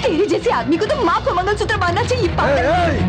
तेरे जैसे आदमी को तो माँ को मंगलसूत्र बांधना चाहिए पागल।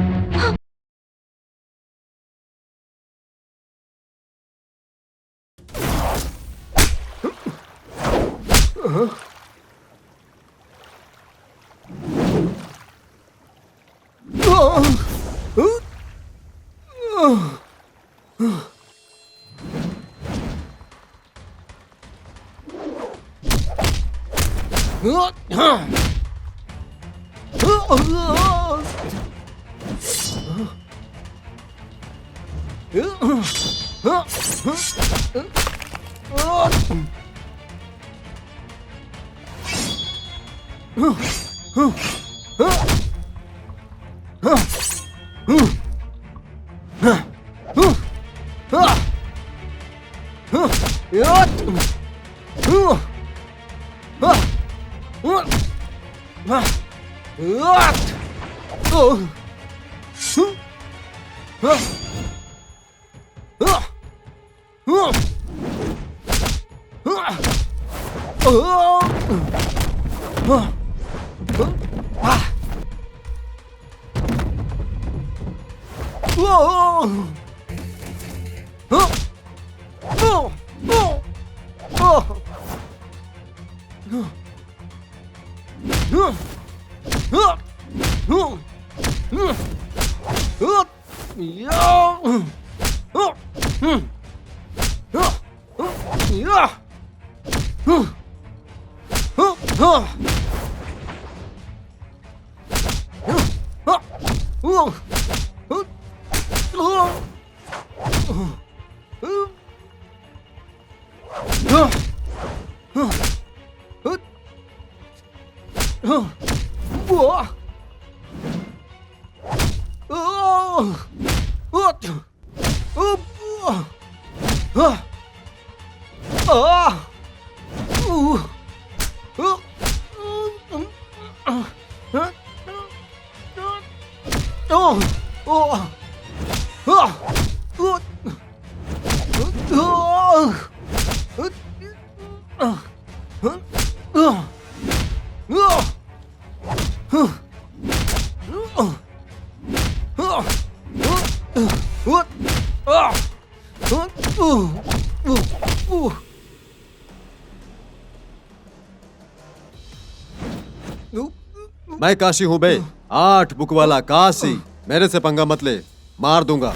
मैं काशी हूं बे, 8 बुक वाला काशी। मेरे से पंगा मत ले, मार दूंगा।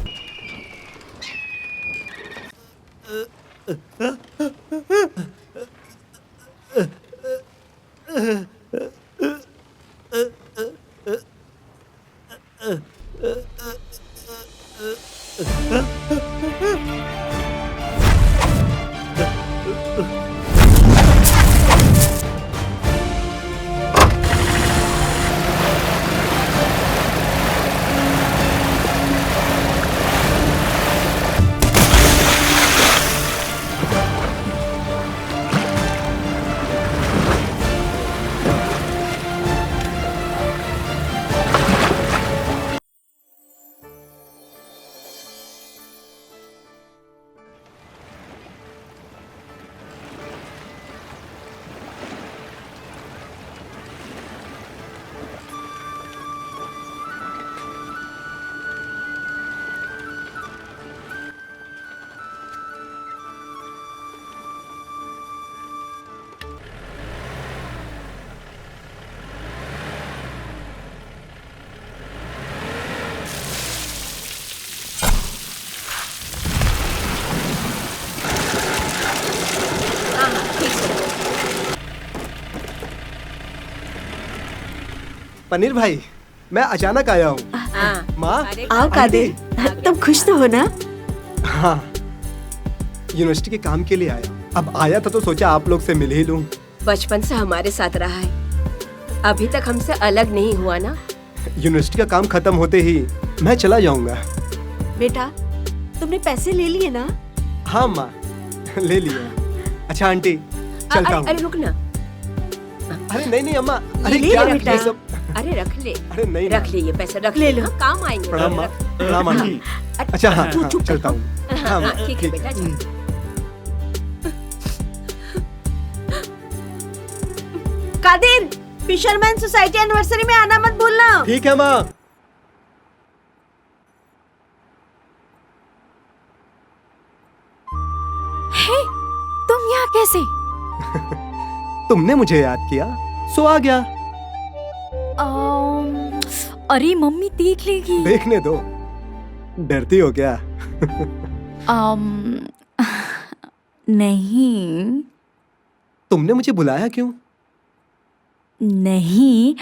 पनीर भाई, मैं अचानक आया हूँ। माँ, आओ कादिर, तुम खुश तो हो ना? हाँ, यूनिवर्सिटी के काम के लिए आया। अब आया था तो सोचा आप लोग से मिल ही लूँ। बचपन से हमारे साथ रहा है, अभी तक हमसे अलग नहीं हुआ ना। यूनिवर्सिटी का काम खत्म होते ही मैं चला जाऊंगा। बेटा, तुमने पैसे ले लिए ना? हाँ माँ, ले लिया। अच्छा आंटी, चलता हूँ। अरे रुक ना। अरे नहीं नहीं अम्मा, अरे ले क्या ले ये बेटा। सब? अरे रख ले, अरे नहीं रख ले, ये पैसे रख ले, हाँ, काम आएंगे। प्रणाम माँ, प्रणाम आंटी। अच्छा हाँ, हाँ, चलता हूँ। हाँ माँ, ठीक है बेटा, चल। कादिर, फिशरमैन सोसाइटी एनिवर्सरी में आना मत भूलना। ठीक है माँ। हे, तुम यहाँ कैसे? तुमने मुझे याद किया, सो आ गया। अरे मम्मी देख लेगी। देखने दो, डरती हो क्या? नहीं तुमने मुझे बुलाया क्यों? नहीं,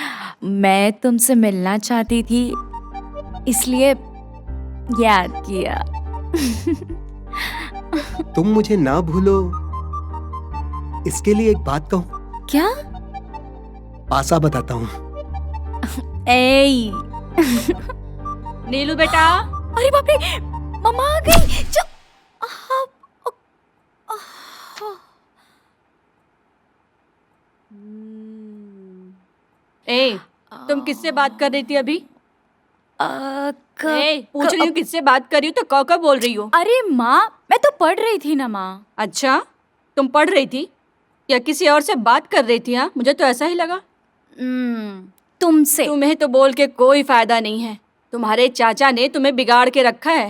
मैं तुमसे मिलना चाहती थी इसलिए याद किया। तुम मुझे ना भूलो, इसके लिए एक बात कहूँ? क्या? पासा बताता हूँ। ए नीलू बेटा, अरे बाप रे, मम्मा आ गई। ए, तुम किससे बात कर रही थी अभी? पूछ रही हूँ किससे बात कर रही हो तो कौ बोल रही हो? अरे माँ, मैं तो पढ़ रही थी ना माँ। अच्छा, तुम पढ़ रही थी या किसी और से बात कर रही थी? हाँ, मुझे तो ऐसा ही लगा। तुमसे। तुम्हें तो बोल के कोई फायदा नहीं है, तुम्हारे चाचा ने तुम्हें बिगाड़ के रखा है।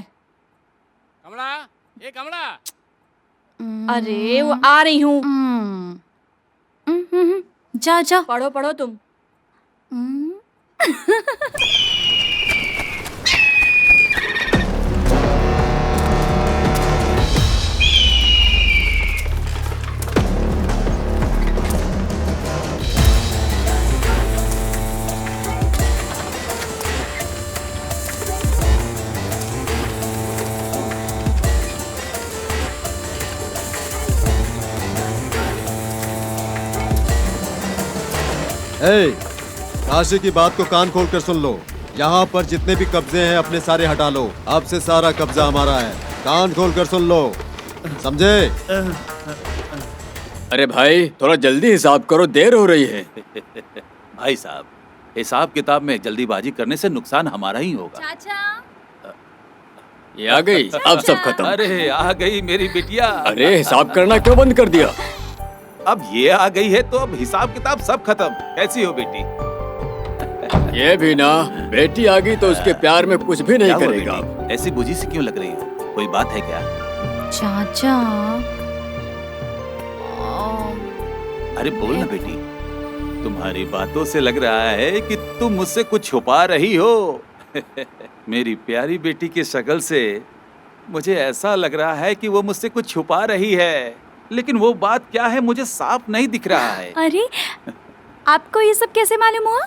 कमला, ये कमला। अरे वो आ रही हूँ। जा जा। पढ़ो पढ़ो तुम। ए, काशी की बात को कान खोल कर सुन लो। यहाँ पर जितने भी कब्जे हैं अपने सारे हटा लो। अब से सारा कब्जा हमारा है। कान खोल कर सुन लो, समझे? अरे भाई, थोड़ा जल्दी हिसाब करो, देर हो रही है। भाई साहब, हिसाब किताब में जल्दीबाजी करने से नुकसान हमारा ही होगा। चाचा, ये आ गई, अब सब खत्म। अरे आ गई मेरी बिटिया। अरे हिसाब करना क्यों बंद कर दिया? अब ये आ गई है तो अब हिसाब किताब सब खत्म। कैसी हो बेटी? ये भी ना, बेटी आ गई तो उसके प्यार में कुछ भी नहीं क्या हुआ करेगा। बेटी? ऐसी बुझी सी क्यों लग रही हो? कोई बात है क्या? चाचा। अरे बोल ना बेटी, तुम्हारी बातों से लग रहा है कि तुम मुझसे कुछ छुपा रही हो। मेरी प्यारी बेटी की शक्ल से मुझे ऐसा लग रहा है कि वो मुझसे कुछ छुपा रही है, लेकिन वो बात क्या है मुझे साफ नहीं दिख रहा है। अरे, आपको ये सब कैसे मालूम हुआ?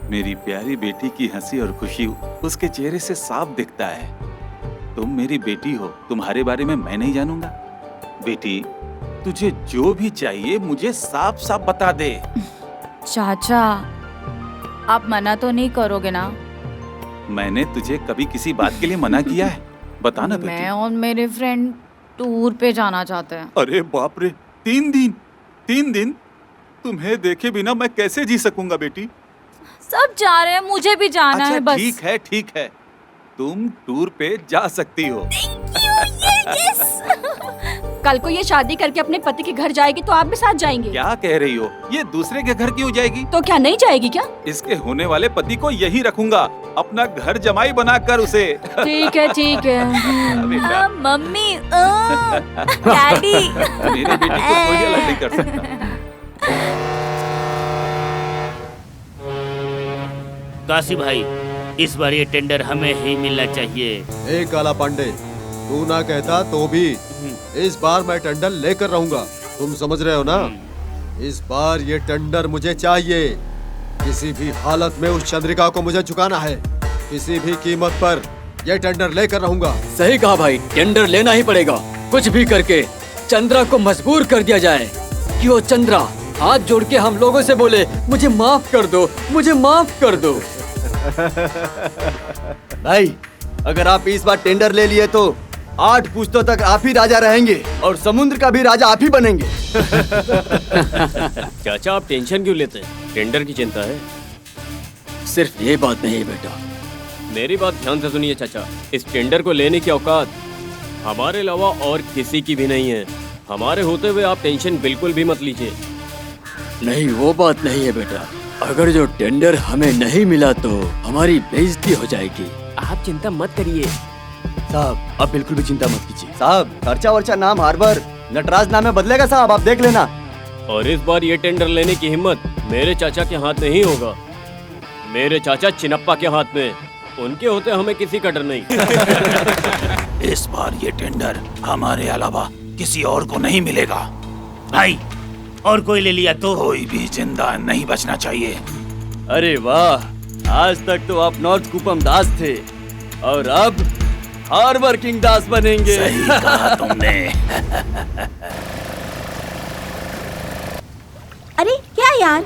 मेरी प्यारी बेटी की हंसी और खुशी उसके चेहरे से साफ दिखता है। तुम मेरी बेटी हो, तुम्हारे बारे में मैं नहीं जानूंगा? बेटी, तुझे जो भी चाहिए मुझे साफ साफ बता दे। चाचा, आप मना तो नहीं करोगे ना? मैंने तुझे कभी किसी बात के लिए मना किया है? बता ना बेटी। मैं और मेरे फ्रेंड टूर पे जाना चाहते हैं। अरे बाप रे, 3 दिन तुम्हें देखे बिना मैं कैसे जी सकूंगा बेटी? सब जा रहे हैं, मुझे भी जाना है बस। ठीक है, तुम टूर पे जा सकती हो। कल को ये शादी करके अपने पति के घर जाएगी तो आप भी साथ जाएंगे? क्या कह रही हो? ये दूसरे के घर क्यों जाएगी? तो क्या नहीं जाएगी क्या? इसके होने वाले पति को यही रखूंगा, अपना घर जमाई बनाकर उसे। ठीक है बेटा, मम्मी, डैडी। मेरी बेटी को कोई अलग नहीं कर सकता। काशी भाई, इस बार ये टेंडर हमें ही मिलना चाहिए। ए काला पांडे, तू ना कहता तो भी इस बार मैं टेंडर लेकर रहूंगा। तुम समझ रहे हो ना? इस बार ये टेंडर मुझे चाहिए। किसी भी हालत में उस चंद्रिका को मुझे चुकाना है। किसी भी कीमत पर यह टेंडर लेकर रहूंगा। सही कहा भाई, टेंडर लेना ही पड़ेगा। कुछ भी करके चंद्रा को मजबूर कर दिया जाए कि वो चंद्रा हाथ जोड़ के हम लोगों से बोले, मुझे माफ कर दो, मुझे माफ कर दो। भाई अगर आप इस बार टेंडर ले लिए तो 8 पुश्तों तक आप ही राजा रहेंगे और समुद्र का भी राजा आप ही बनेंगे। चाचा आप टेंशन क्यों लेते हैं? टेंडर की चिंता है। सिर्फ ये बात नहीं बेटा, मेरी बात ध्यान से सुनिए चाचा, इस टेंडर को लेने की औकात हमारे अलावा और किसी की भी नहीं है। हमारे होते हुए आप टेंशन बिल्कुल भी मत लीजिए। नहीं वो बात नहीं है बेटा। अगर जो टेंडर हमें नहीं मिला तो हमारी बेइज्जती हो जाएगी। आप चिंता मत करिए साहब, आप बिल्कुल भी चिंता मत कीजिए साहब। खर्चा वर्चा नाम हार्बर नटराज नाम में बदलेगा साहब, आप देख लेना। और इस बार ये टेंडर लेने की हिम्मत मेरे चाचा के हाथ में ही होगा। मेरे चाचा चिनप्पा के हाथ में, उनके होते हमें किसी का डर नहीं। इस बार ये टेंडर हमारे अलावा किसी और को नहीं मिलेगा। भाई और कोई ले लिया तो कोई भी जिंदा नहीं बचना चाहिए। अरे वाह, आज तक तो आप नॉर्थ कुपम दास थे और अब हार्बर किंग दास बनेंगे। सही कहा तुमने। अरे क्या यार,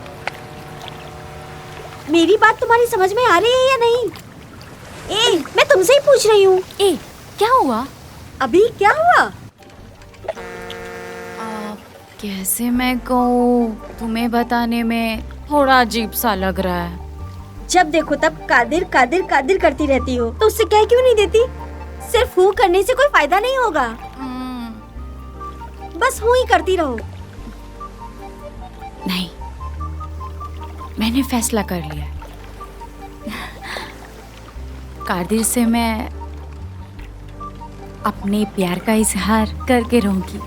मेरी बात तुम्हारी समझ में आ रही है या नहीं? मैं तुमसे ही पूछ रही हूँ। क्या हुआ? अभी क्या हुआ? कैसे मैं कहूँ, तुम्हें बताने में थोड़ा अजीब सा लग रहा है। जब देखो तब कादिर कादिर कादिर करती रहती हो, तो उससे कह क्यों नहीं देती? सिर्फ हूँ करने से कोई फायदा नहीं होगा। बस हूँ ही करती रहो। नहीं, मैंने फैसला कर लिया। कादिर से मैं अपने प्यार का इजहार करके रहूंगी।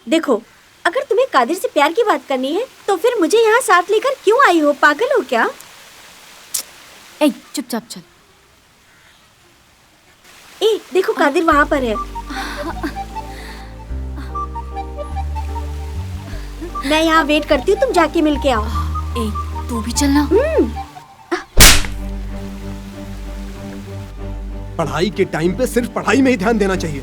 देखो, अगर तुम्हें कादिर से प्यार की बात करनी है तो फिर मुझे यहाँ साथ लेकर क्यों आई हो? पागल हो क्या? चुपचाप चल। देखो कादिर वहाँ पर है। मैं यहाँ वेट करती हूँ, तुम जाके मिल के आओ। तू भी चलना। पढ़ाई के टाइम पे सिर्फ पढ़ाई में ही ध्यान देना चाहिए।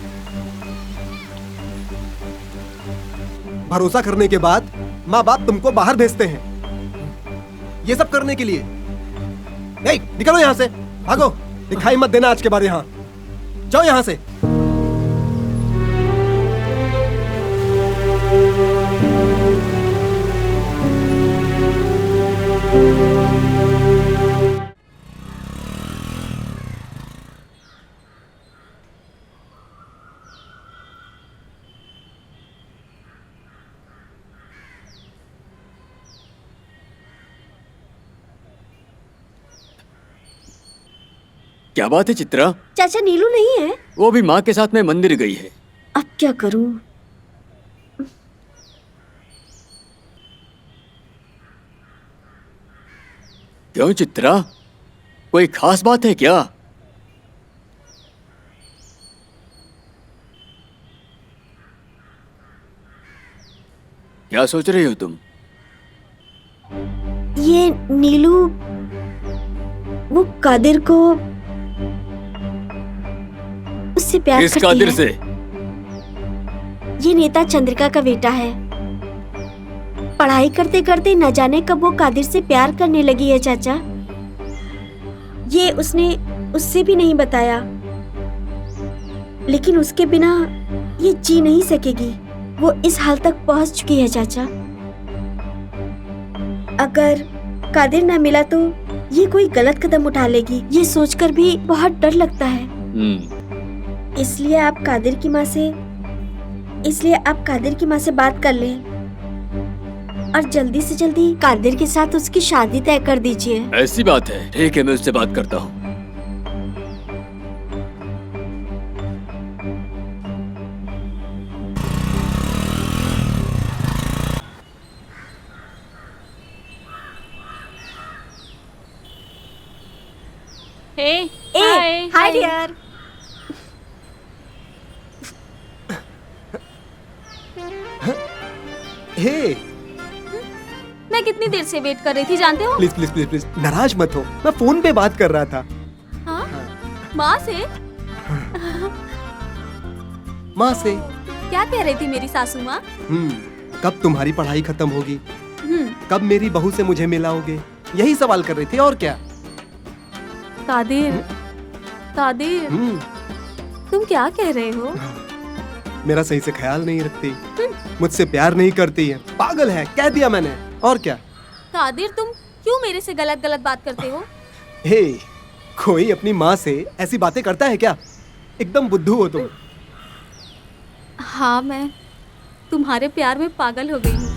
भरोसा करने के बाद माँ बाप तुमको बाहर भेजते हैं ये सब करने के लिए। निकलो यहाँ से, भागो। दिखाई मत देना आज के बाद यहाँ। जाओ यहाँ से। क्या बात है चित्रा? चाचा नीलू नहीं है? वो भी माँ के साथ में मंदिर गई है। अब क्या करूं? क्यों चित्रा, कोई खास बात है क्या? क्या सोच रही हो तुम? ये नीलू वो कादिर को उससे प्यार किस करती कादिर है। से? ये नेता चंद्रिका का बेटा है। पढ़ाई करते करते न जाने कब वो कादिर से प्यार करने लगी है चाचा। ये उसने उससे भी नहीं बताया, लेकिन उसके बिना ये जी नहीं सकेगी। वो इस हाल तक पहुंच चुकी है चाचा। अगर कादिर ना मिला तो ये कोई गलत कदम उठा लेगी, ये सोचकर भी बहुत डर लगता है। इसलिए आप कादिर की माँ से बात कर लें और जल्दी से जल्दी कादिर के साथ उसकी शादी तय कर दीजिए। ऐसी बात है, ठीक है, मैं उससे बात करता हूँ। Hi dear. हे, मैं कितनी देर से वेट कर रही थी जानते हो? प्लीज प्लीज प्लीज प्लीज नाराज मत हो, मैं फोन पे बात कर रहा था। हाँ? माँ से? माँ से। क्या कह रही थी मेरी सासू माँ? कब तुम्हारी पढ़ाई खत्म होगी, कब मेरी बहू से मुझे मिलाओगे, यही सवाल कर रही थी और क्या। कादिर, कादिर, तुम क्या कह रहे हो? मेरा सही से ख्याल नहीं रखती, मुझसे प्यार नहीं करती है, पागल है, कह दिया मैंने, और क्या। कादिर तुम क्यों मेरे से गलत गलत बात करते हो? हे, कोई अपनी माँ से ऐसी बातें करता है क्या? एकदम बुद्धू हो तुम। हाँ, मैं तुम्हारे प्यार में पागल हो गई हूँ।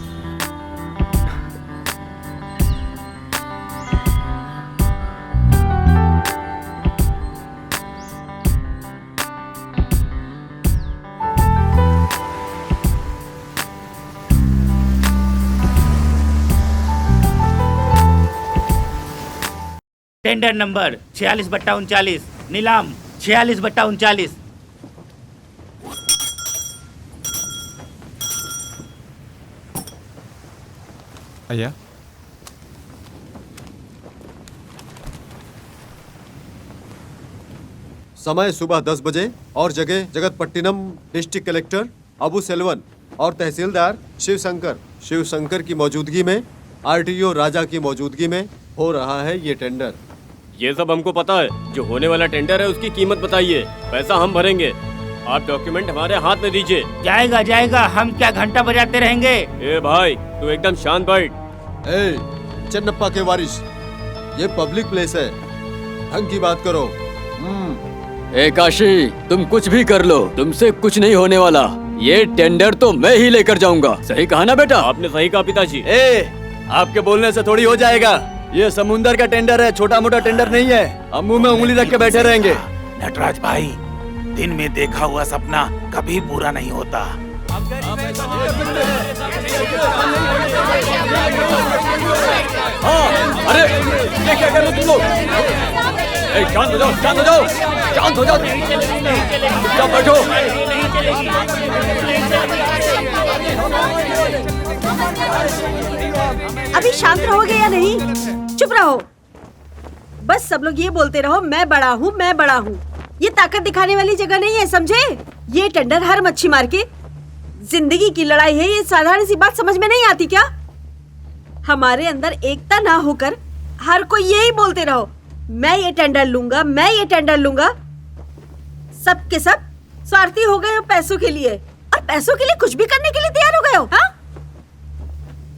टेंडर नंबर 46/39, नीलाम 46/39। भैया समय सुबह 10 बजे और जगह जगतपट्टिनम। डिस्ट्रिक्ट कलेक्टर अबू सेल्वन और तहसीलदार शिव शंकर की मौजूदगी में, आरटीओ राजा की मौजूदगी में हो रहा है ये टेंडर। ये सब हमको पता है। जो होने वाला टेंडर है उसकी कीमत बताइए, पैसा हम भरेंगे। आप डॉक्यूमेंट हमारे हाथ में दीजिए। जाएगा जाएगा, हम क्या घंटा बजाते रहेंगे? ए भाई तू एकदम शांत बैठ। ए चन्नप्पा के वारिस, ये पब्लिक प्लेस है, ढंग की बात करो। ए काशी, तुम कुछ भी कर लो, तुमसे कुछ नहीं होने वाला। ये टेंडर तो मैं ही लेकर जाऊंगा। सही कहा ना बेटा? आपने सही कहा पिताजी। आपके बोलने से थोड़ी हो जाएगा। ये समुंदर का टेंडर है, छोटा मोटा टेंडर नहीं है। हम मुंह में उंगली रख के बैठे रहेंगे। नटराज भाई, दिन में देखा हुआ सपना कभी पूरा नहीं होता। अरे ये क्या कर रहे हो तुम लोग? शांत हो जाओ, शांत हो जाओ, शांत हो जाओ, चुपचाप बैठो। अभी शांत रहोगे या नहीं? चुप रहो। बस सब लोग ये बोलते रहो, मैं बड़ा हूँ, मैं बड़ा हूँ। ये ताकत दिखाने वाली जगह नहीं है, समझे? ये टेंडर हर मच्छी मार के जिंदगी की लड़ाई है। ये साधारण सी बात समझ में नहीं आती क्या? हमारे अंदर एकता ना होकर हर कोई यही बोलते रहो, मैं ये टेंडर लूंगा, मैं ये टेंडर लूंगा। सब के सब स्वार्थी हो गए हो पैसों के लिए, और पैसों के लिए कुछ भी करने के लिए तैयार हो गए हो। हाँ?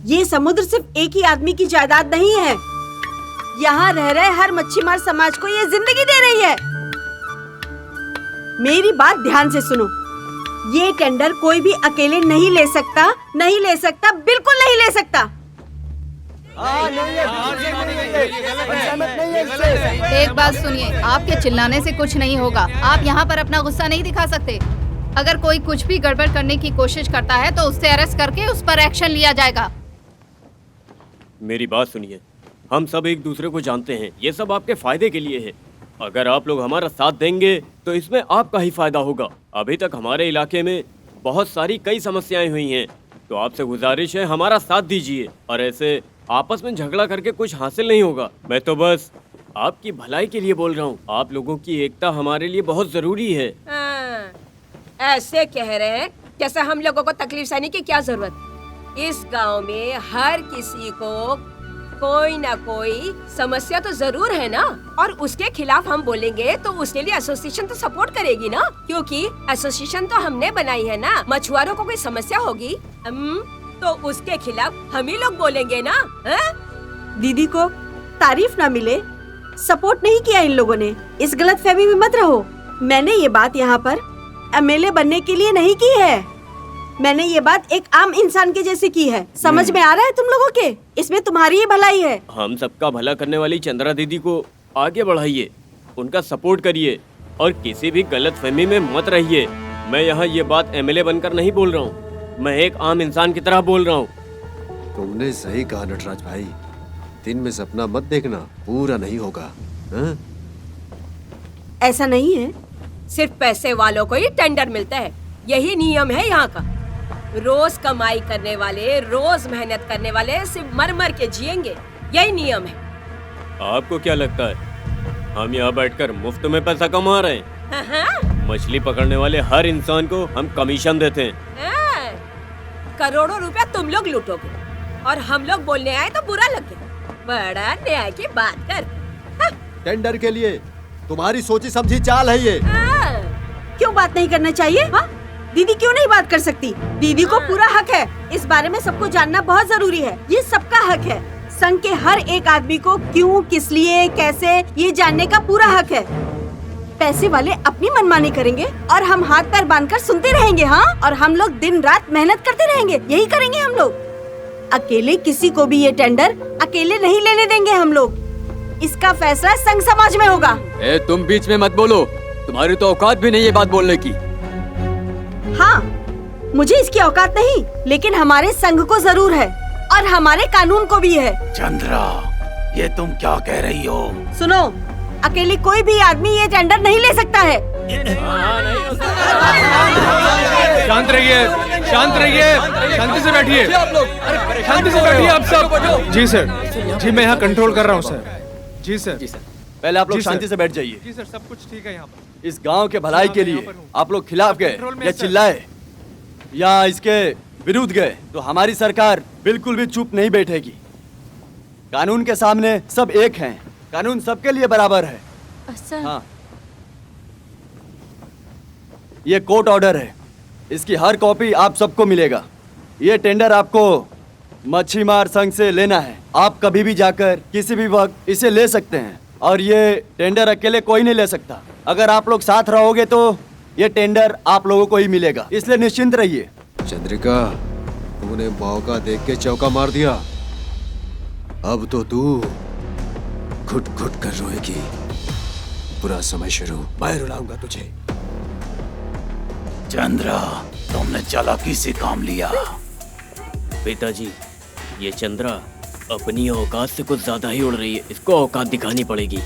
ये समुद्र सिर्फ एक ही आदमी की जायदाद नहीं है। यहाँ रह रहे हर मच्छीमार समाज को ये जिंदगी दे रही है। मेरी बात ध्यान से सुनो, ये टेंडर कोई भी अकेले नहीं ले सकता, नहीं ले सकता, बिल्कुल नहीं ले सकता। एक बात सुनिए, आपके चिल्लाने से कुछ नहीं होगा। आप यहाँ पर अपना गुस्सा नहीं दिखा सकते। अगर कोई कुछ भी गड़बड़ करने की कोशिश करता है तो उससे अरेस्ट करके उस पर एक्शन लिया जाएगा। मेरी बात सुनिए, हम सब एक दूसरे को जानते हैं। ये सब आपके फायदे के लिए है। अगर आप लोग हमारा साथ देंगे तो इसमें आपका ही फायदा होगा। अभी तक हमारे इलाके में बहुत सारी कई समस्याएं हुई हैं, तो आपसे गुजारिश है हमारा साथ दीजिए। और ऐसे आपस में झगड़ा करके कुछ हासिल नहीं होगा। मैं तो बस आपकी भलाई के लिए बोल रहा हूँ। आप लोगों की एकता हमारे लिए बहुत जरूरी है। ऐसे कह रहे हैं जैसे हम लोगों को तकलीफ सहने की क्या जरूरत। इस गांव में हर किसी को कोई ना कोई समस्या तो जरूर है ना, और उसके खिलाफ हम बोलेंगे तो उसके लिए एसोसिएशन तो सपोर्ट करेगी ना, क्योंकि एसोसिएशन तो हमने बनाई है ना। मछुआरों को कोई समस्या होगी तो उसके खिलाफ हम ही लोग बोलेंगे ना। दीदी को तारीफ ना मिले, सपोर्ट नहीं किया इन लोगों ने, इस गलतफहमी में मत रहो। मैंने ये बात यहाँ पर एमएलए बनने के लिए नहीं की है। मैंने ये बात एक आम इंसान के जैसे की है। समझ में आ रहा है तुम लोगों के? इसमें तुम्हारी ही भलाई है। हम सबका भला करने वाली चंद्रा दीदी को आगे बढ़ाइए, उनका सपोर्ट करिए और किसी भी गलतफहमी में मत रहिए। मैं यहाँ ये बात एमएलए बनकर नहीं बोल रहा हूँ, मैं एक आम इंसान की तरह बोल रहा हूँ। तुमने सही कहा नटराज भाई, दिन में सपना मत देखना, पूरा नहीं होगा। हाँ? ऐसा नहीं है, सिर्फ पैसे वालों को ही टेंडर मिलता है, यही नियम है यहाँ का। रोज कमाई करने वाले, रोज मेहनत करने वाले सिर्फ मर मर के जिएंगे, यही नियम है। आपको क्या लगता है हम यहाँ बैठकर मुफ्त में पैसा कमा रहे हैं? मछली पकड़ने वाले हर इंसान को हम कमीशन देते हैं। करोड़ों रुपया तुम लोग लूटोगे और हम लोग बोलने आए तो बुरा लगे। बड़ा न्याय की बात कर। टेंडर के लिए तुम्हारी सोची समझी चाल है ये। क्यों बात नहीं करना चाहिए? हाँ? दीदी क्यों नहीं बात कर सकती? दीदी को पूरा हक है। इस बारे में सबको जानना बहुत जरूरी है। ये सबका हक है। संघ के हर एक आदमी को क्यों, किस लिए, कैसे, ये जानने का पूरा हक है। पैसे वाले अपनी मनमानी करेंगे और हम हाथ पैर बांधकर सुनते रहेंगे। हाँ, और हम लोग दिन रात मेहनत करते रहेंगे। यही करेंगे हम लोग। अकेले किसी को भी ये टेंडर अकेले नहीं लेने देंगे हम लोग। इसका फैसला संघ समाज में होगा। तुम बीच में मत बोलो। तुम्हारी तो औकात भी नहीं है बात बोलने की। हाँ, मुझे इसकी औकात नहीं, लेकिन हमारे संघ को जरूर है और हमारे कानून को भी है। चंद्रा, ये तुम क्या कह रही हो? सुनो, अकेले कोई भी आदमी ये टेंडर नहीं ले सकता है। शांत रहिए, शांत रहिए, शांति से बैठिए, शांति से बैठिए आप सब। जी सर, जी मैं यहाँ कंट्रोल कर रहा हूँ सर। जी सर, जी सर। पहले आप लोग शांति से बैठ जाइए। जी सर, सब कुछ ठीक है यहाँ पर। इस गांव के भलाई के लिए आप लोग खिलाफ गए या चिल्लाए या इसके विरुद्ध गए तो हमारी सरकार बिल्कुल भी चुप नहीं बैठेगी। कानून के सामने सब एक हैं। कानून सबके लिए बराबर है। हाँ, ये कोर्ट ऑर्डर है। इसकी हर कॉपी आप सबको मिलेगा। ये टेंडर आपको मच्छीमार संघ से लेना है। आप कभी भी जाकर किसी भी वक्त इसे ले सकते हैं और ये टेंडर अकेले कोई नहीं ले सकता। अगर आप लोग साथ रहोगे तो ये टेंडर आप लोगों को ही मिलेगा, इसलिए निश्चिंत रहिए। चंद्रिका, तूने मौका देख के चौका मार दिया। अब तो तू घुट घुट कर रोएगी। बुरा समय शुरू, मैं रुलाऊंगा तुझे। चंद्रा, तुमने चालाकी से काम लिया। पिताजी, ये चंद्रा अपनी औकात से कुछ ज्यादा ही उड़ रही है। इसको औकात दिखानी पड़ेगी।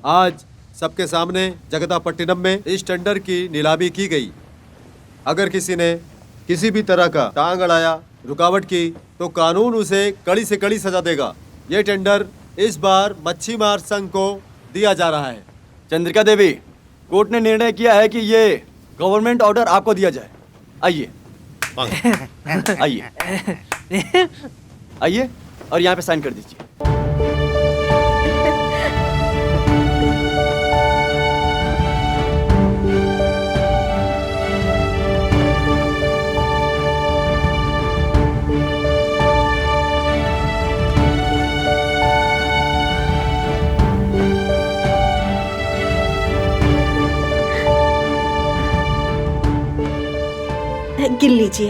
आज सबके सामने जगदापट्टिनम में इस टेंडर की नीलामी की गई। अगर किसी ने किसी भी तरह का टांग अड़ाया, रुकावट की, तो कानून उसे कड़ी से कड़ी सजा देगा। ये टेंडर इस बार मच्छीमार संघ को दिया जा रहा है। चंद्रिका देवी, कोर्ट ने निर्णय किया है कि ये गवर्नमेंट ऑर्डर आपको दिया जाए। आइए, आइए, आइए और यहाँ पे साइन कर दीजिए। गिन लीजिए।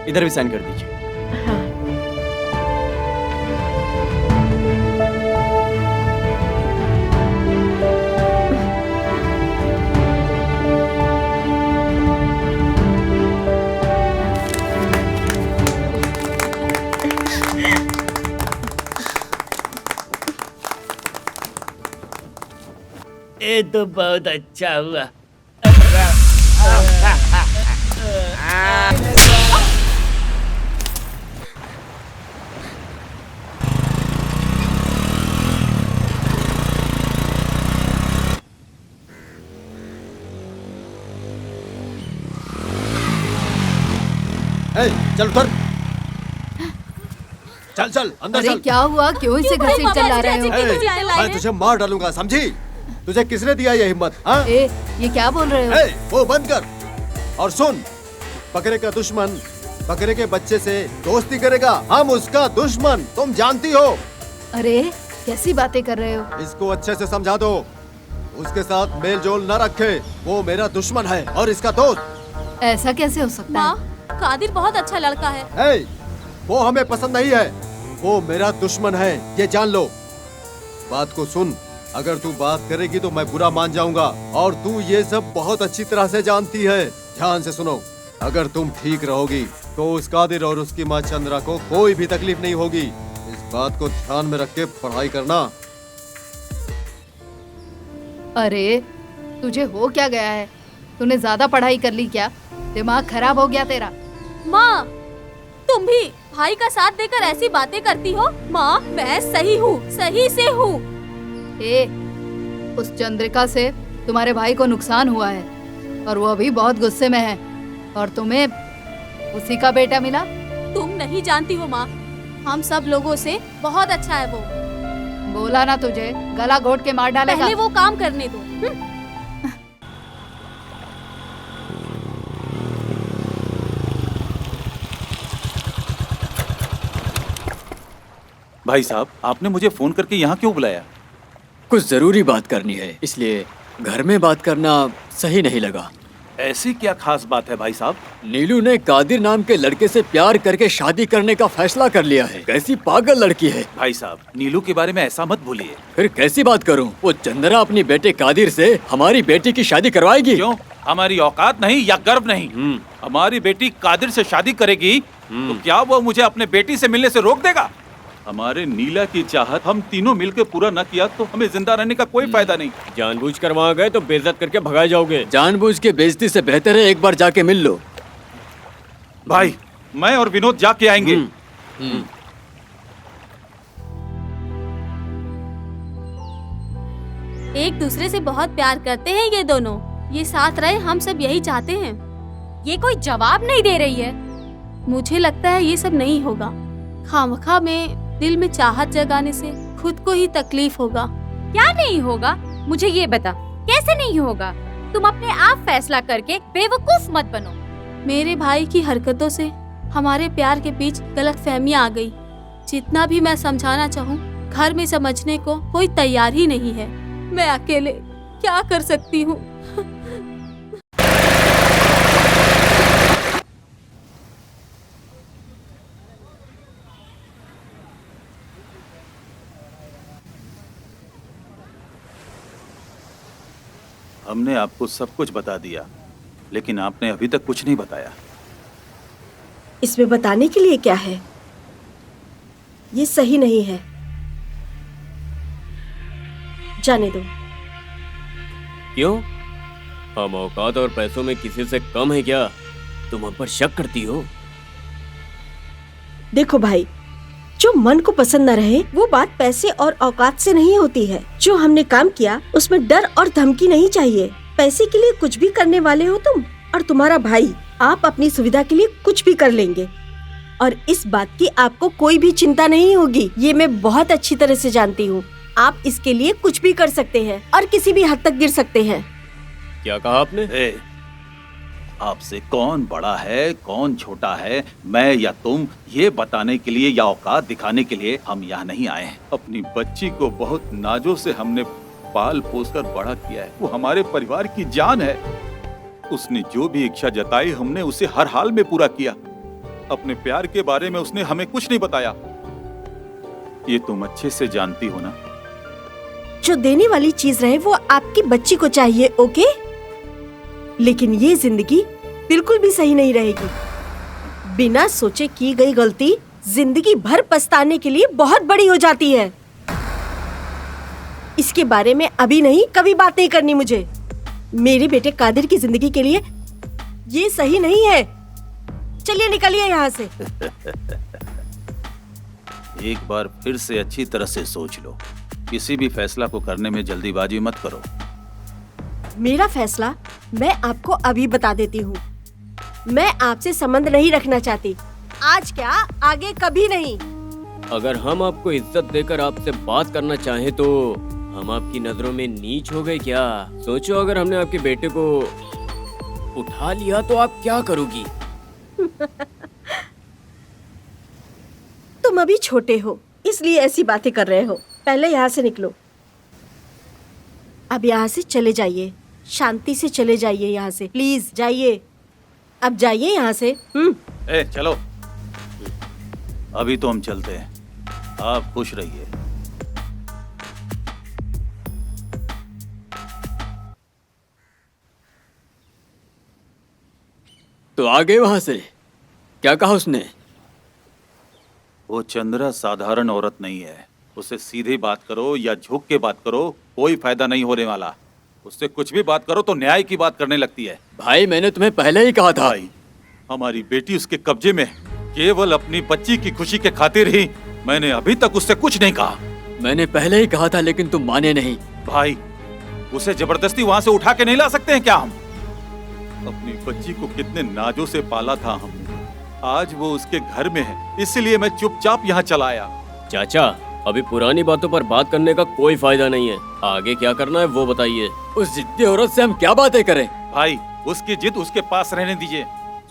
इधर भी साइन कर दीजिए। ये तो बहुत अच्छा हुआ। चल उतर, चल चल अंदर अरे चल। क्या हुआ? क्यों इसे घसीट चला रहे हो? मैं तुझे मार डालूंगा, समझी? तुझे किसने दिया ये हिम्मत? हाँ? ये क्या बोल रहे हो? वो बंद कर और सुन। बकरे का दुश्मन बकरे के बच्चे से दोस्ती करेगा। हम उसका दुश्मन, तुम जानती हो। अरे कैसी बातें कर रहे हो? इसको अच्छे से समझा दो। उसके साथ मेल जोल न रखे। वो मेरा दुश्मन है और इसका दोस्त। ऐसा कैसे हो सकता है? कादिर बहुत अच्छा लड़का है। वो हमें पसंद नहीं है। वो मेरा दुश्मन है, ये जान लो। बात को सुन। अगर तू बात करेगी तो मैं बुरा मान जाऊंगा और तू ये सब बहुत अच्छी तरह से जानती है। ध्यान से सुनो। अगर तुम ठीक रहोगी तो उस कादिर और उसकी माँ चंद्रा को कोई भी तकलीफ नहीं होगी। इस बात को ध्यान में रख के पढ़ाई करना। अरे तुझे हो क्या गया है? तूने ज्यादा पढ़ाई कर ली क्या? दिमाग खराब हो गया तेरा? माँ, तुम भी भाई का साथ देकर ऐसी बातें करती हो? माँ, मैं सही हूँ, सही से हूँ। ए, उस चंद्रिका से तुम्हारे भाई को नुकसान हुआ है और वो अभी बहुत गुस्से में है, और तुम्हें उसी का बेटा मिला। तुम नहीं जानती हो माँ, हम सब लोगों से बहुत अच्छा है वो। बोला ना तुझे, गला घोट के मार डालेगा। पहले वो काम करने दो। भाई साहब, आपने मुझे फोन करके यहाँ क्यों बुलाया? कुछ जरूरी बात करनी है, इसलिए घर में बात करना सही नहीं लगा। ऐसी क्या खास बात है भाई साहब? नीलू ने कादिर नाम के लड़के से प्यार करके शादी करने का फैसला कर लिया है। कैसी पागल लड़की है। भाई साहब, नीलू के बारे में ऐसा मत भूलिए। फिर कैसी बात करूं? वो चंद्रा अपनी बेटे कादिर से हमारी बेटी की शादी करवाएगी। क्यों? हमारी औकात नहीं या गर्व नहीं? हमारी बेटी कादिर से शादी करेगी तो क्या वो मुझे अपने बेटी से मिलने से रोक देगा? हमारे नीला की चाहत हम तीनों मिलकर पूरा न किया तो हमें जिंदा रहने का कोई फायदा नहीं। जानबूझकर वहाँ गए तो बेइज्जत करके भगा जाओगे। जानबूझ के बेइज्जती से बेहतर है एक बार जाके मिल लो। भाई, मैं और विनोद जाके आएंगे। एक दूसरे से बहुत प्यार करते हैं ये दोनों। ये साथ रहे, हम सब यही चाहते हैं। ये कोई जवाब नहीं दे रही है। मुझे लगता है ये सब नहीं होगा। खामखा में दिल में चाहत जगाने से खुद को ही तकलीफ होगा। क्या नहीं होगा? मुझे ये बता, कैसे नहीं होगा? तुम अपने आप फैसला करके बेवकूफ मत बनो। मेरे भाई की हरकतों से हमारे प्यार के बीच गलतफहमियां आ गई। जितना भी मैं समझाना चाहूँ, घर में समझने को कोई तैयार ही नहीं है। मैं अकेले क्या कर सकती हूँ? हमने आपको सब कुछ बता दिया, लेकिन आपने अभी तक कुछ नहीं बताया। इसमें बताने के लिए क्या है? ये सही नहीं है, जाने दो। क्यों? हम औकात और पैसों में किसी से कम है क्या? तुम हम पर शक करती हो? देखो भाई, जो मन को पसंद न रहे वो बात पैसे और औकात से नहीं होती है। जो हमने काम किया उसमें डर और धमकी नहीं चाहिए। पैसे के लिए कुछ भी करने वाले हो तुम और तुम्हारा भाई। आप अपनी सुविधा के लिए कुछ भी कर लेंगे और इस बात की आपको कोई भी चिंता नहीं होगी। ये मैं बहुत अच्छी तरह से जानती हूँ। आप इसके लिए कुछ भी कर सकते हैं और किसी भी हद तक गिर सकते हैं। क्या कहा आपने? आपसे कौन बड़ा है कौन छोटा है, मैं या तुम, ये बताने के लिए या औकात दिखाने के लिए हम यहाँ नहीं आए हैं। अपनी बच्ची को बहुत नाजों से हमने पाल पोस कर बड़ा किया है। वो हमारे परिवार की जान है। उसने जो भी इच्छा जताई हमने उसे हर हाल में पूरा किया। अपने प्यार के बारे में उसने हमें कुछ नहीं बताया। ये तुम अच्छे से जानती हो ना। जो देने वाली चीज रहे वो आपकी बच्ची को चाहिए, ओके? लेकिन ये जिंदगी बिल्कुल भी सही नहीं रहेगी। बिना सोचे की गई गलती जिंदगी भर पछताने के लिए बहुत बड़ी हो जाती है। इसके बारे में अभी नहीं, कभी बात नहीं करनी मुझे। मेरे बेटे कादिर की जिंदगी के लिए ये सही नहीं है। चलिए निकलिए यहाँ से। एक बार फिर से अच्छी तरह से सोच लो। किसी भी फैसला को करने में जल्दीबाजी मत करो। मेरा फैसला मैं आपको अभी बता देती हूँ। मैं आपसे संबंध नहीं रखना चाहती। आज क्या, आगे कभी नहीं। अगर हम आपको इज्जत देकर आपसे बात करना चाहें तो हम आपकी नजरों में नीच हो गए क्या? सोचो, अगर हमने आपके बेटे को उठा लिया तो आप क्या करोगी? तुम अभी छोटे हो इसलिए ऐसी बातें कर रहे हो। पहले यहाँ से निकलो। अब यहाँ से चले जाइए, शांति से चले जाइए यहाँ से, प्लीज जाइए। अब जाइए यहाँ से। चलो, अभी तो हम चलते हैं। आप खुश रहिए। तो आ गए वहां से? क्या कहा उसने? वो चंद्रा साधारण औरत नहीं है। उसे सीधी बात करो या झुक के बात करो, कोई फायदा नहीं होने वाला। उससे कुछ भी बात करो तो न्याय की बात करने लगती है। भाई मैंने तुम्हें पहले ही कहा था। भाई हमारी बेटी उसके कब्जे में, केवल अपनी बच्ची की खुशी के खातिर ही मैंने अभी तक उससे कुछ नहीं कहा। मैंने पहले ही कहा था लेकिन तुम माने नहीं। भाई उसे जबरदस्ती वहाँ से उठा के नहीं ला सकते हैं क्या हम? अपनी बच्ची को कितने नाजों से पाला था हमने, आज वो उसके घर में है, इसलिए मैं चुपचाप यहाँ चला आया। चाचा अभी पुरानी बातों पर बात करने का कोई फायदा नहीं है, आगे क्या करना है वो बताइए। उस जिद्दी औरत से हम क्या बातें करें? भाई उसकी जिद उसके पास रहने दीजिए।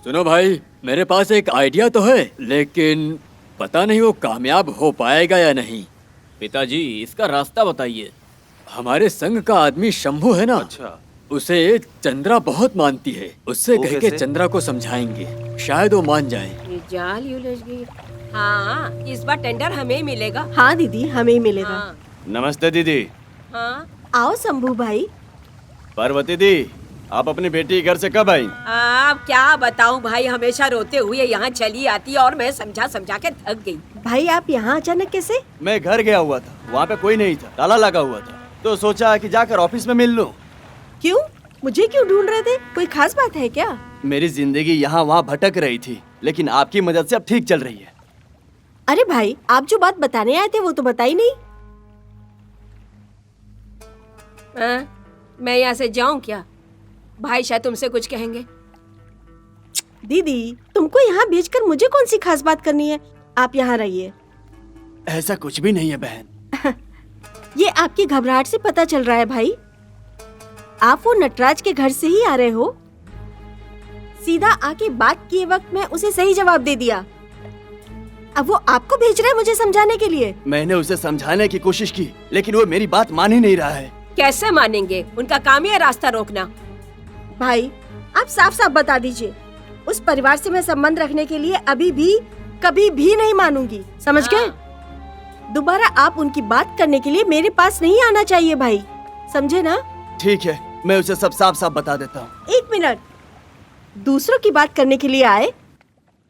सुनो भाई, मेरे पास एक आइडिया तो है, लेकिन पता नहीं वो कामयाब हो पाएगा या नहीं। पिताजी इसका रास्ता बताइए। हमारे संघ का आदमी शंभू है ना, अच्छा, उसे चंद्रा बहुत मानती है। उससे वो कह के कैसे? चंद्रा को समझाएंगे, शायद वो मान जाए। ये जाल ही उलझ गई। हाँ, इस बार टेंडर हमें ही मिलेगा। हाँ दीदी, हमें ही मिलेगा। हाँ, नमस्ते दीदी। हाँ। आओ शंभू भाई। पार्वती दी, आप अपनी बेटी के घर से कब आई? अब क्या बताऊं भाई, हमेशा रोते हुए यहाँ चली आती है और मैं समझा समझा के थक गई। भाई आप यहाँ अचानक कैसे? मैं घर गया हुआ था, वहाँ पे कोई नहीं था, ताला लगा हुआ था, तो सोचा कि जाकर ऑफिस में मिल लूं। क्यों? मुझे क्यों ढूंढ रहे थे? कोई खास बात है क्या? मेरी जिंदगी यहाँ वहाँ भटक रही थी, लेकिन आपकी मदद से अब ठीक चल रही है। अरे भाई, आप जो बात बताने आए थे वो तो बताई नहीं। मैं यहाँ से जाऊं क्या? भाई शायद तुमसे कुछ कहेंगे। दीदी, तुमको यहाँ भेजकर मुझे कौन सी खास बात करनी है? आप यहाँ रहिए। ऐसा कुछ भी नहीं है बहन। ये आपकी घबराहट से पता चल रहा है भाई। आप वो नटराज के घर से ही आ रहे हो। सीधा आके बात किए वक्त मैं उसे सही जवाब दे दिया। अब वो आपको भेज रहा है मुझे समझाने के लिए। मैंने उसे समझाने की कोशिश की, लेकिन वो मेरी बात मान ही नहीं रहा है। कैसे मानेंगे? उनका काम ही है रास्ता रोकना। भाई आप साफ साफ बता दीजिए, उस परिवार से मैं संबंध रखने के लिए अभी भी कभी भी नहीं मानूंगी, समझ गए? दोबारा आप उनकी बात करने के लिए मेरे पास नहीं आना चाहिए भाई, समझे ना? ठीक है, मैं उसे सब साफ साफ बता देता हूँ। 1 मिनट, दूसरों की बात करने के लिए आए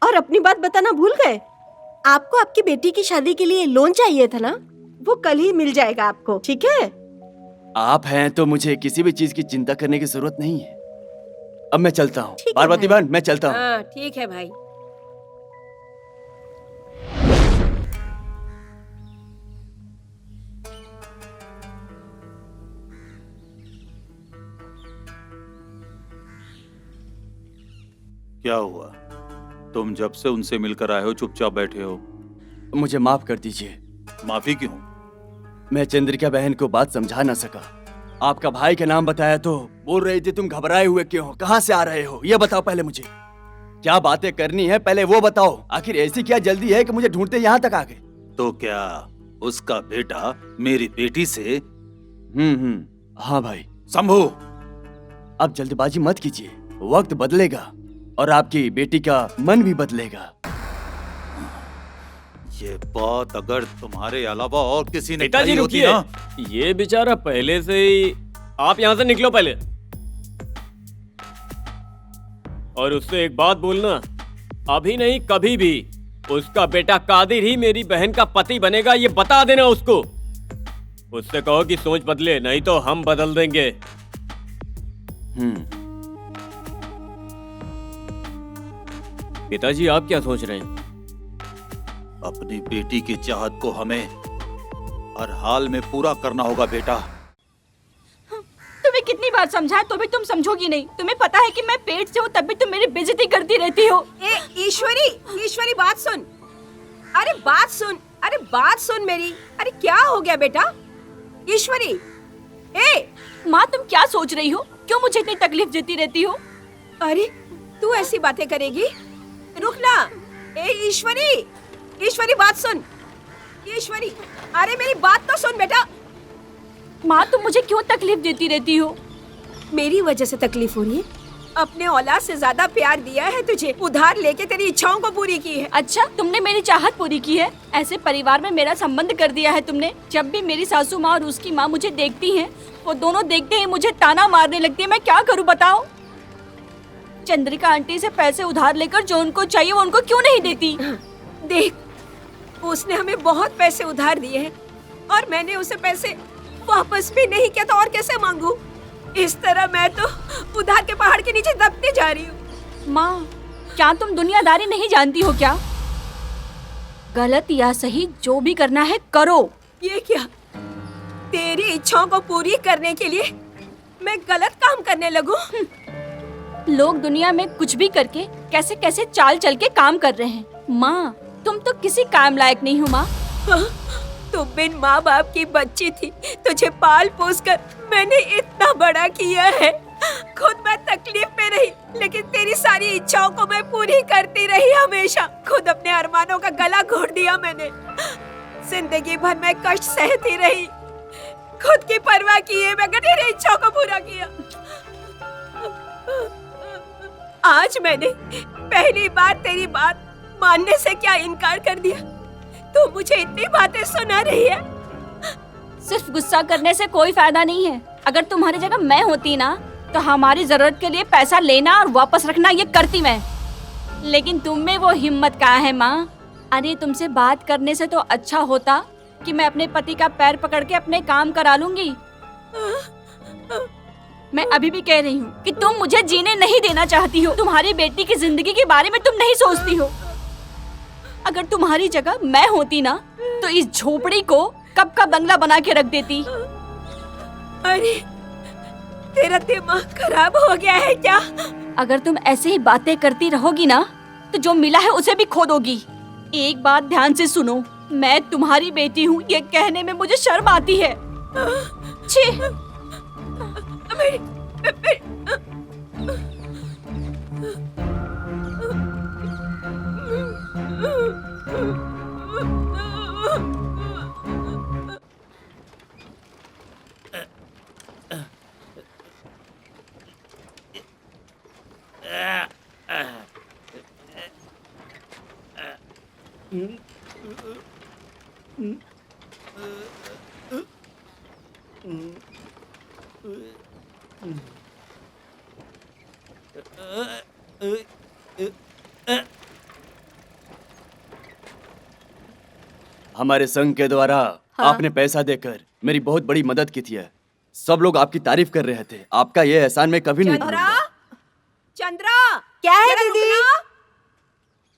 और अपनी बात बताना भूल गए। आपको आपकी बेटी की शादी के लिए लोन चाहिए था ना, वो कल ही मिल जाएगा आपको, ठीक है? आप हैं तो मुझे किसी भी चीज की चिंता करने की जरूरत नहीं है। अब मैं चलता हूँ। ठीक है पार्वती भाई। बहन, मैं चलता हूँ। हाँ ठीक है भाई। क्या हुआ? तुम जब से उनसे मिलकर आए हो चुपचाप बैठे हो। मुझे माफ कर दीजिए। माफी क्यों? मैं चंद्रिका बहन को बात समझा ना सका। आपका भाई का नाम बताया तो बोल रही थी तुम घबराए हुए क्यों हो, कहाँ से आ रहे हो, ये बताओ पहले मुझे। क्या बातें करनी है पहले वो बताओ। आखिर ऐसी क्या जल्दी है कि मुझे ढूंढते यहाँ तक आ गए? तो क्या उसका बेटा मेरी बेटी से? हाँ भाई। शंभू, अब जल्दबाजी मत कीजिए, वक्त बदलेगा और आपकी बेटी का मन भी बदलेगा। ये बात अगर तुम्हारे अलावा और किसी ने पिताजी कही होती रुकिए, ना। ये बेचारा पहले से ही। आप यहाँ से निकलो पहले। और उससे एक बात बोलना, अभी नहीं कभी भी उसका बेटा कादिर ही मेरी बहन का पति बनेगा, ये बता देना उसको। उससे कहो कि सोच बदले, नहीं तो हम बदल देंगे। पिताजी आप क्या सोच रहे हैं? अपनी बेटी की चाहत को हमें हर हाल में पूरा करना होगा बेटा। तुम्हें कितनी बार समझाया तो भी तुम समझोगी नहीं। तुम्हें पता है कि मैं पेट से हूँ तब भी तुम मेरी बेइज्जती करती रहती हो। ए ईश्वरी, ईश्वरी बात सुन। अरे बात सुन, अरे बात सुन मेरी। अरे क्या हो गया बेटा? ईश्वरी, ए माँ तुम क्या सोच रही हो? क्यों मुझे इतनी तकलीफ देती रहती हो? अरे तू ऐसी बातें करेगी? रुक ना। ए ईश्वरी, ईश्वरी बात सुन। ईश्वरी, अरे मेरी बात तो सुन बेटा। माँ तुम मुझे क्यों तकलीफ देती रहती हो? मेरी वजह से तकलीफ हो रही है? अपने औलाद से ज्यादा प्यार दिया है तुझे, उधार लेके तेरी इच्छाओं को पूरी की है। अच्छा, तुमने मेरी चाहत पूरी की है? ऐसे परिवार में मेरा संबंध कर दिया है तुमने। जब भी मेरी सासू माँ और उसकी माँ मुझे देखती हैं, वो दोनों देखते ही मुझे ताना मारने लगती है। मैं क्या करूँ बताओ? चंद्रिका आंटी से पैसे उधार लेकर जो उनको चाहिए वो उनको क्यों नहीं देती? देख, उसने हमें बहुत पैसे उधार दिए हैं और मैंने उसे पैसे वापस भी नहीं किया, तो और कैसे मांगू? इस तरह मैं तो उधार के पहाड़ के नीचे दबने जा रही हूँ। माँ, क्या तुम दुनियादारी नहीं जानती हो क्या? गलत या सही जो भी करना है करो। ये क्या? तेरी इच्छाओं को पूरी करने के लिए मैं गलत काम करने लगूं? लोग दुनिया में कुछ भी करके कैसे कैसे चाल चल के काम कर रहे हैं। माँ, तुम तो किसी काम लायक नहीं हो माँ। तुम बिन माँ बाप की बच्ची थी, तुझे पाल पोस कर मैंने इतना बड़ा किया है। खुद मैं तकलीफ में रही, लेकिन तेरी सारी इच्छाओं को मैं पूरी करती रही हमेशा। खुद अपने अरमानों का गला घोट दिया मैंने। जिंदगी भर मैं कष्ट सहती रही, खुद की परवाह किए मगर तेरी इच्छाओं को पूरा किया। आज मैंने पहली बार तेरी बात मानने से क्या इनकार कर दिया? तू मुझे इतनी बातें सुना रही है। सिर्फ गुस्सा करने से कोई फायदा नहीं है। अगर तुम्हारी जगह मैं होती ना तो हमारी जरूरत के लिए पैसा लेना और वापस रखना ये करती मैं। लेकिन तुम में वो हिम्मत कहाँ है माँ? अरे तुमसे बात करने से तो अच्छा होता कि मैं अपने पति का पैर पकड़ के अपने काम करा लूंगी। मैं अभी भी कह रही हूँ कि तुम मुझे जीने नहीं देना चाहती हो। तुम्हारी बेटी की जिंदगी के बारे में तुम नहीं सोचती हो। अगर तुम्हारी जगह मैं होती ना तो इस झोपड़ी को कब का बंगला बना के रख देती। अरे तेरा दिमाग खराब हो गया है क्या? अगर तुम ऐसे ही बातें करती रहोगी ना तो जो मिला है उसे भी खो दोगी। एक बात ध्यान से सुनो, मैं तुम्हारी बेटी हूँ ये कहने में मुझे शर्म आती है। छी! हमारे संघ के द्वारा आपने पैसा देकर मेरी बहुत बड़ी मदद की थी। सब लोग आपकी तारीफ कर रहे थे। आपका ये एहसान मैं कभी नहीं भूलूंगा। चंद्रा, क्या है जरा दीदी? रुकना।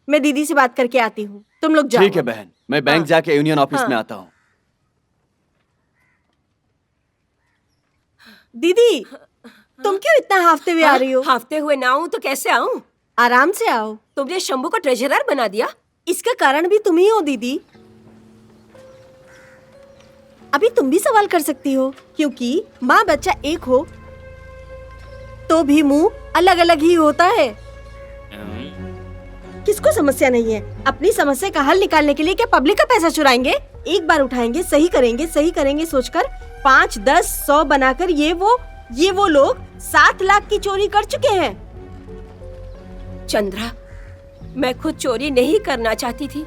मैं दीदी से बात करके आती हूँ, तुम लोग जाओ। ठीक है बहन, मैं बैंक जाके यूनियन ऑफिस में आता हूँ। दीदी, तुम क्यों इतना हाफते हुए आ रही हो? हाफते हुए ना आऊं तो कैसे आऊं? आराम से आओ। तुमने शंभू को ट्रेजरर बना दिया। इसका कारण भी तुम ही हो दीदी। अभी तुम भी सवाल कर सकती हो, क्योंकि माँ बच्चा एक हो तो भी मुंह अलग अलग ही होता है। किसको समस्या नहीं है? अपनी समस्या का हल निकालने के लिए क्या पब्लिक का पैसा चुराएंगे? एक बार उठाएंगे, सही करेंगे सोचकर 5, 10, 100 बनाकर ये वो लोग 7 लाख की चोरी कर चुके हैं। चंद्रा, मैं खुद चोरी नहीं करना चाहती थी,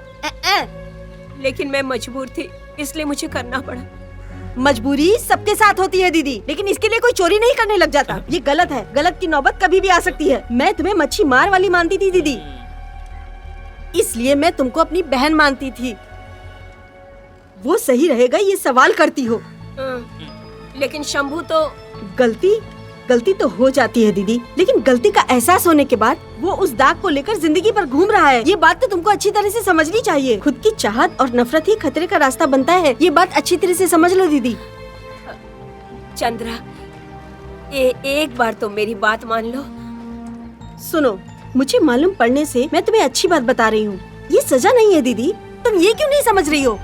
लेकिन मैं मजबूर थी, इसलिए मुझे करना पड़ा। मजबूरी सबके साथ होती है दीदी, लेकिन इसके लिए कोई चोरी नहीं करने लग जाता। ये गलत है। गलत की नौबत कभी भी आ सकती है। मैं तुम्हें मच्छी मार वाली मानती थी दीदी, इसलिए मैं तुमको अपनी बहन मानती थी। वो सही रहेगा ये सवाल करती हो। लेकिन शंभू तो गलती तो हो जाती है दीदी, लेकिन गलती का एहसास होने के बाद वो उस दाग को लेकर जिंदगी पर घूम रहा है। ये बात तो तुमको अच्छी तरह से समझनी चाहिए। खुद की चाहत और नफरत ही खतरे का रास्ता बनता है। ये बात अच्छी तरह से समझ लो दीदी। चंद्रा, एक बार तो मेरी बात मान लो। सुनो, मुझे मालूम पड़ने से मैं तुम्हें अच्छी बात बता रही हूँ। ये सजा नहीं है दीदी, तुम ये क्यों नहीं समझ रही हो?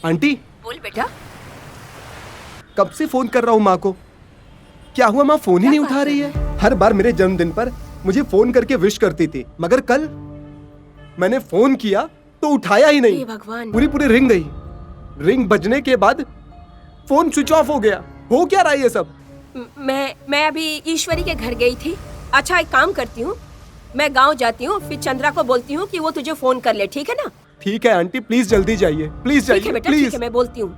आंटी, बोल बेटा। कब से फोन कर रहा हूँ माँ को। क्या हुआ, माँ फोन ही नहीं उठा रही है? हर बार मेरे जन्मदिन पर मुझे फोन करके विश करती थी, मगर कल मैंने फोन किया तो उठाया ही नहीं। भगवान। पूरी रिंग गई। रिंग बजने के बाद फोन स्विच ऑफ हो गया। हो क्या रहा है ये सब? मैं अभी ईश्वरी के घर गई थी। अच्छा, एक काम करती हूँ, मैं गांव जाती हूँ, फिर चंद्रा को बोलती हूँ कि वो तुझे फोन कर ले, ठीक है ना? ठीक है आंटी, प्लीज जल्दी जाइए, प्लीज ठीक है जाइए, बेटा, ठीक प्लीज। है, मैं बोलती हूँ।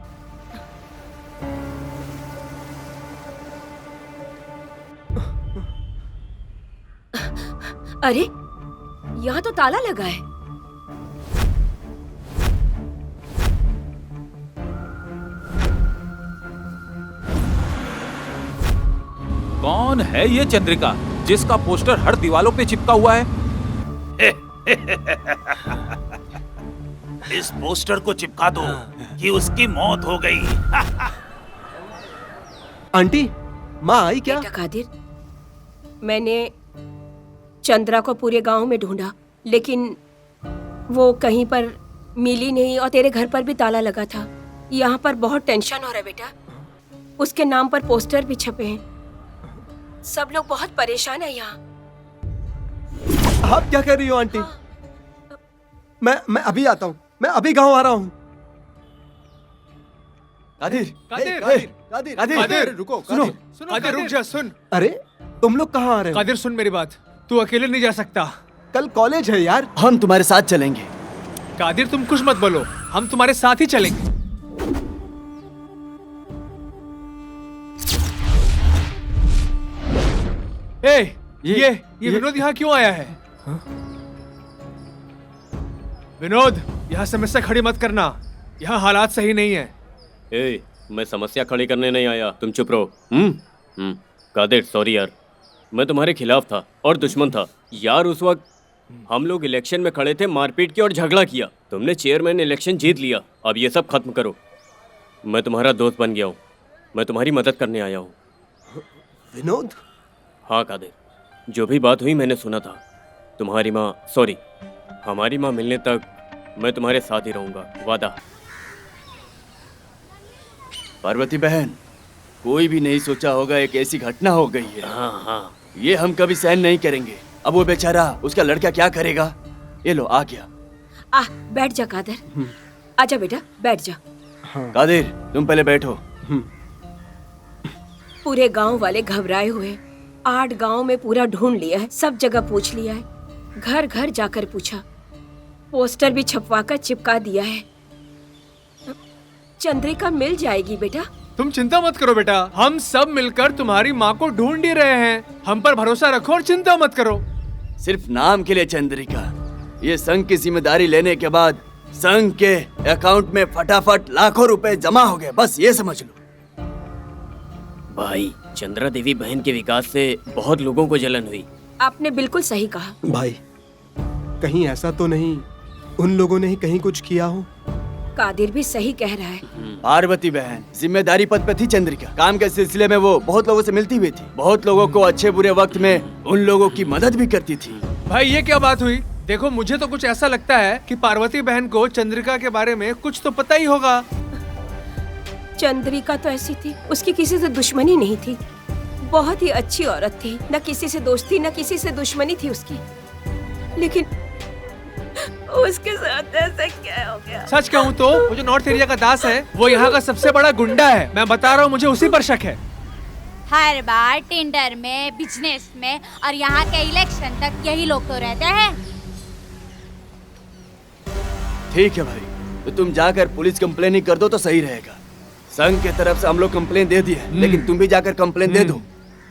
अरे यहाँ तो ताला लगा है। कौन है ये चंद्रिका जिसका पोस्टर हर दीवारों पे चिपका हुआ है? इस पोस्टर को चिपका दो कि उसकी मौत हो गई। आंटी, माँ आई क्या? बेटा कादिर, मैंने चंद्रा को पूरे गांव में ढूंढा, लेकिन वो कहीं पर मिली नहीं और तेरे घर पर भी ताला लगा था। यहाँ पर बहुत टेंशन हो रहा है बेटा। उसके नाम पर पोस्टर भी छपे हैं। सब लोग बहुत परेशान है यहाँ। आप क्या कह रही हो आंटी? मैं अभी आता हूँ, मैं अभी गांव आ रहा हूँ। कादिर, कादिर, कादिर, कादिर, रुको, सुनो, कादिर रुक जा, सुन। अरे तुम लोग कहाँ आ रहे हो? कादिर सुन मेरी बात, तू अकेले नहीं जा सकता। कल कॉलेज है यार। हम तुम्हारे साथ चलेंगे। कादिर तुम कुछ मत बोलो, हम तुम्हारे साथ ही चलेंगे। ये विनोद यहाँ क्यों आया है? विनोद, यहाँ समस्या खड़ी मत करना, यहाँ हालात सही नहीं है। मैं समस्या खड़ी करने नहीं आया, तुम चुप रहो। कादिर सॉरी यार, मैं तुम्हारे खिलाफ था और दुश्मन था यार। उस वक्त हम लोग इलेक्शन में खड़े थे, मारपीट की और झगड़ा किया। तुमने चेयरमैन इलेक्शन जीत लिया, अब ये सब खत्म करो। मैं तुम्हारा दोस्त बन गया हूँ, मैं तुम्हारी मदद करने आया हूँ। विनोद? हाँ कादिर, जो भी बात हुई मैंने सुना था। तुम्हारी माँ, सॉरी, हमारी माँ मिलने तक मैं तुम्हारे साथ ही रहूंगा, वादा। पार्वती बहन, कोई भी नहीं सोचा होगा एक ऐसी घटना हो गई है। हाँ, ये हम कभी सहन नहीं करेंगे। अब वो बेचारा, उसका लड़का क्या करेगा? ये लो, आ गया। बैठ जा कादिर, आजा बेटा, बैठ जा। कादिर, तुम पहले बैठो। पूरे गांव वाले घबराए हुए। 8 गांव में पूरा ढूंढ लिया है, सब जगह पूछ लिया है, घर घर जाकर पूछा, पोस्टर भी छपवाकर चिपका दिया है। चंद्रिका मिल जाएगी बेटा। तुम चिंता मत करो बेटा, हम सब मिलकर तुम्हारी माँ को ढूंढ ही रहे हैं। हम पर भरोसा रखो और चिंता मत करो। सिर्फ नाम के लिए चंद्रिका, ये संघ की जिम्मेदारी लेने के बाद संघ के अकाउंट में फटाफट लाखों रुपए जमा हो गए, बस ये समझ लो। भाई, चंद्रा देवी बहन के विकास से बहुत लोगों को जलन हुई। आपने बिल्कुल सही कहा। भाई, कहीं ऐसा तो नहीं उन लोगों ने ही कहीं कुछ किया हो? कादिर भी सही कह रहा है। पार्वती बहन जिम्मेदारी पद पे थी चंद्रिका। काम के सिलसिले में वो बहुत लोगों से मिलती हुई थी, बहुत लोगों को अच्छे बुरे वक्त में उन लोगों की मदद भी करती थी। भाई ये क्या बात हुई? देखो, मुझे तो कुछ ऐसा लगता है कि पार्वती बहन को चंद्रिका के बारे में कुछ तो पता ही होगा। चंद्रिका तो ऐसी थी, उसकी किसी से दुश्मनी नहीं थी, बहुत ही अच्छी औरत थी, न किसी से दोस्ती न किसी से दुश्मनी थी उसकी। लेकिन उसके साथ ऐसा क्या हो गया? सच कहूँ तो वो जो नॉर्थ एरिया का दास है, वो यहाँ का सबसे बड़ा गुंडा है। मैं बता रहा हूँ, मुझे उसी पर शक है। हर बार टेंडर में, बिजनेस में और यहाँ के इलेक्शन तक यही लोग तो रहते हैं। ठीक है भाई, तो तुम जाकर पुलिस कंप्लेन ही कर दो तो सही रहेगा। संघ के तरफ से हम लोग कंप्लेन दे दिए, लेकिन तुम भी जाकर कंप्लेन दे दो।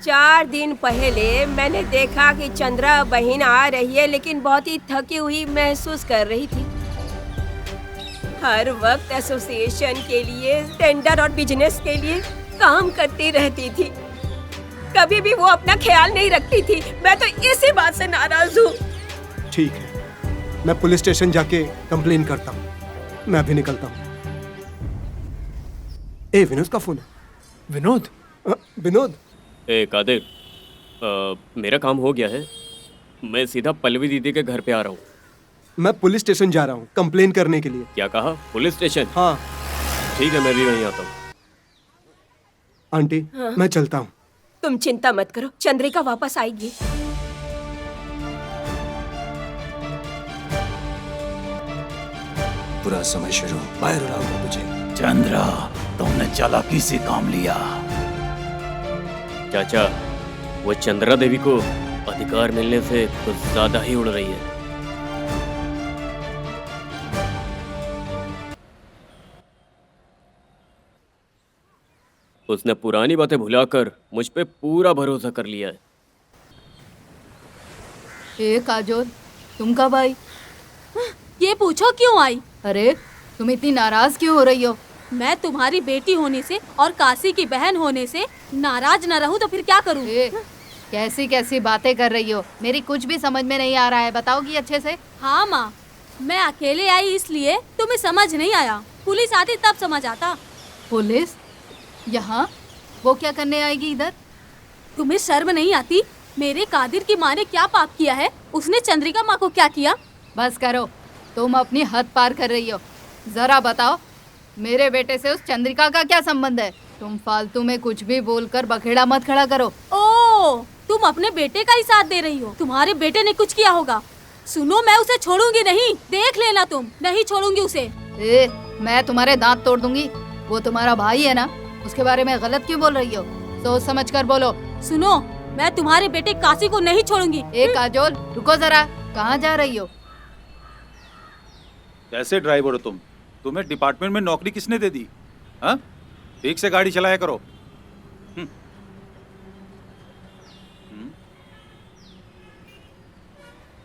4 दिन पहले मैंने देखा कि चंद्रा बहन आ रही है, लेकिन बहुत ही थकी हुई महसूस कर रही थी। हर वक्त एसोसिएशन के लिए, टेंडर और बिजनेस के लिए काम करती रहती थी, कभी भी वो अपना ख्याल नहीं रखती थी। मैं तो इसी बात से नाराज हूँ। ठीक है, मैं पुलिस स्टेशन जाके कंप्लेन करता हूँ। मैं अभी निकलता हूँ। विनोद का फोन है। विनोद? विनोद? कादिर, मेरा काम हो गया है, मैं सीधा पल्लवी दीदी के घर पे आ रहा हूँ। मैं पुलिस स्टेशन जा रहा हूँ कंप्लेन करने के लिए। क्या कहा? Police station? हाँ। ठीक है, मैं भी वहीं आता हूँ। आंटी, हाँ। मैं चलता हूँ। तुम चिंता मत करो, चंद्रिका वापस आएगी। पूरा समय शुरू, बाहर लाओ मुझे। चंद्रा, तुमने चालाकी से काम लिया। चाचा, वो चंद्रा देवी को अधिकार मिलने से कुछ ज्यादा ही उड़ रही है। उसने पुरानी बातें भुलाकर मुझ पे पूरा भरोसा कर लिया है। ए काजोल, तुम कब आई? ये पूछो क्यों आई? अरे तुम इतनी नाराज क्यों हो रही हो? मैं तुम्हारी बेटी होने से और काशी की बहन होने से नाराज न रहूं तो फिर क्या करूं? कैसी कैसी बातें कर रही हो? मेरी कुछ भी समझ में नहीं आ रहा है, बताओगी अच्छे से? हाँ माँ, मैं अकेले आई इसलिए तुम्हें समझ नहीं आया। पुलिस आती तब समझ आता। पुलिस यहाँ? वो क्या करने आएगी इधर? तुम्हें शर्म नहीं आती? मेरे कादिर की माँ ने क्या पाप किया है? उसने चंद्रिका माँ को क्या किया? बस करो, तुम अपनी हद पार कर रही हो। जरा बताओ, मेरे बेटे से उस चंद्रिका का क्या संबंध है? तुम फालतू में कुछ भी बोलकर बखेड़ा मत खड़ा करो। ओ, तुम अपने बेटे का ही साथ दे रही हो। तुम्हारे बेटे ने कुछ किया होगा। सुनो, मैं उसे छोड़ूंगी नहीं, देख लेना तुम। नहीं छोड़ूंगी उसे। मैं तुम्हारे दांत तोड़ दूंगी। वो तुम्हारा भाई है ना, उसके बारे में गलत क्यों बोल रही हो? सोच समझ कर बोलो। सुनो, मैं तुम्हारे बेटे काशी को नहीं छोड़ूंगी। काजोल, रुको जरा, कहाँ जा रही हो? कैसे ड्राइवर हो तुम? तुम्हें डिपार्टमेंट में नौकरी किसने दे दी? हाँ, ठीक से गाड़ी चलाया करो।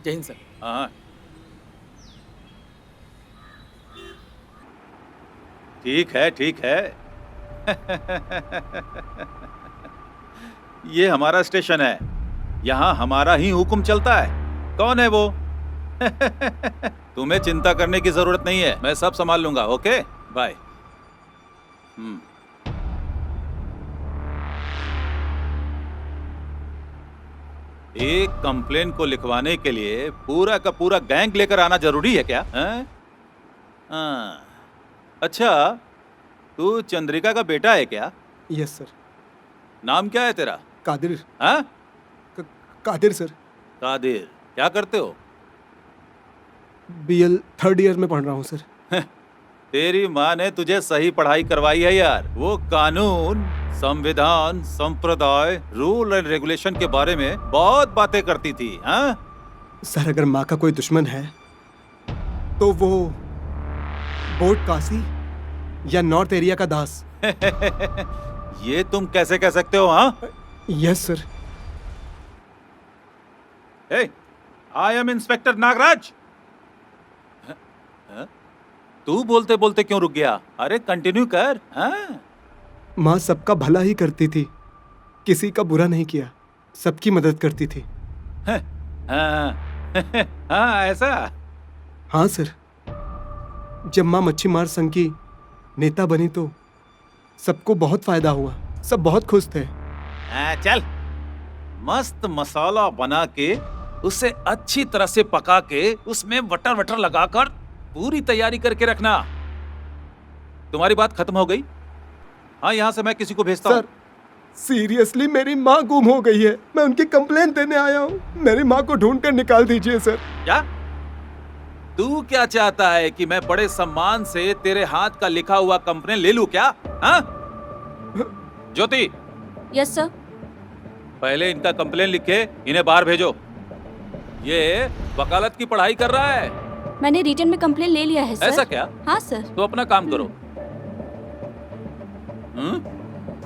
जय हिंद सर। हाँ, ठीक है ठीक है। ये हमारा स्टेशन है, यहाँ हमारा ही हुक्म चलता है। कौन है वो? तुम्हें चिंता करने की जरूरत नहीं है, मैं सब संभाल लूंगा। Okay, bye. एक कंप्लेन को लिखवाने के लिए पूरा का पूरा गैंग लेकर आना जरूरी है क्या? हाँ, अच्छा, तू चंद्रिका का बेटा है क्या? Yes sir. नाम क्या है तेरा? कादिर। हाँ? कादिर सर। कादिर, क्या करते हो? BL 3rd ईयर में पढ़ रहा हूँ सर। तेरी माँ ने तुझे सही पढ़ाई करवाई है यार। वो कानून, संविधान, संप्रदाय, रूल एंड रेगुलेशन के बारे में बहुत बातें करती थी। हाँ सर, अगर माँ का कोई दुश्मन है तो वो बोर्ड काशी या नॉर्थ एरिया का दास। ये तुम कैसे कह सकते हो? हाँ, yes sir. I am inspector Nagraj. तू बोलते बोलते क्यों रुक गया? अरे कंटिन्यू कर। हाँ? माँ सबका भला ही करती थी, किसी का बुरा नहीं किया, सबकी मदद करती थी। हाँ, हाँ, ऐसा? हाँ सर, जब माँ मच्छी मार संघ की नेता बनी तो सबको बहुत फायदा हुआ, सब बहुत खुश थे। चल, मस्त मसाला बना के उसे अच्छी तरह से पका के उसमें बटर वटर लगाकर पूरी तैयारी करके रखना। तुम्हारी बात खत्म हो गई? हाँ, यहाँ से मैं किसी को भेजता हूँ। सीरियसली मेरी माँ गुम हो गई है, मैं उनकी कंप्लेंट देने आया हूँ। मेरी माँ को ढूंढ कर निकाल दीजिए सर। क्या? तू क्या चाहता है कि मैं बड़े सम्मान से तेरे हाथ का लिखा हुआ कंप्लेंट ले लूं क्या? हाँ? ज्योति। Yes sir. पहले इनका कंप्लेंट लिखे, इन्हें बाहर भेजो। ये वकालत की पढ़ाई कर रहा है। मैंने रिटर्न में कंप्लेंट ले लिया है सर। ऐसा क्या? हाँ सर। तो अपना काम करो।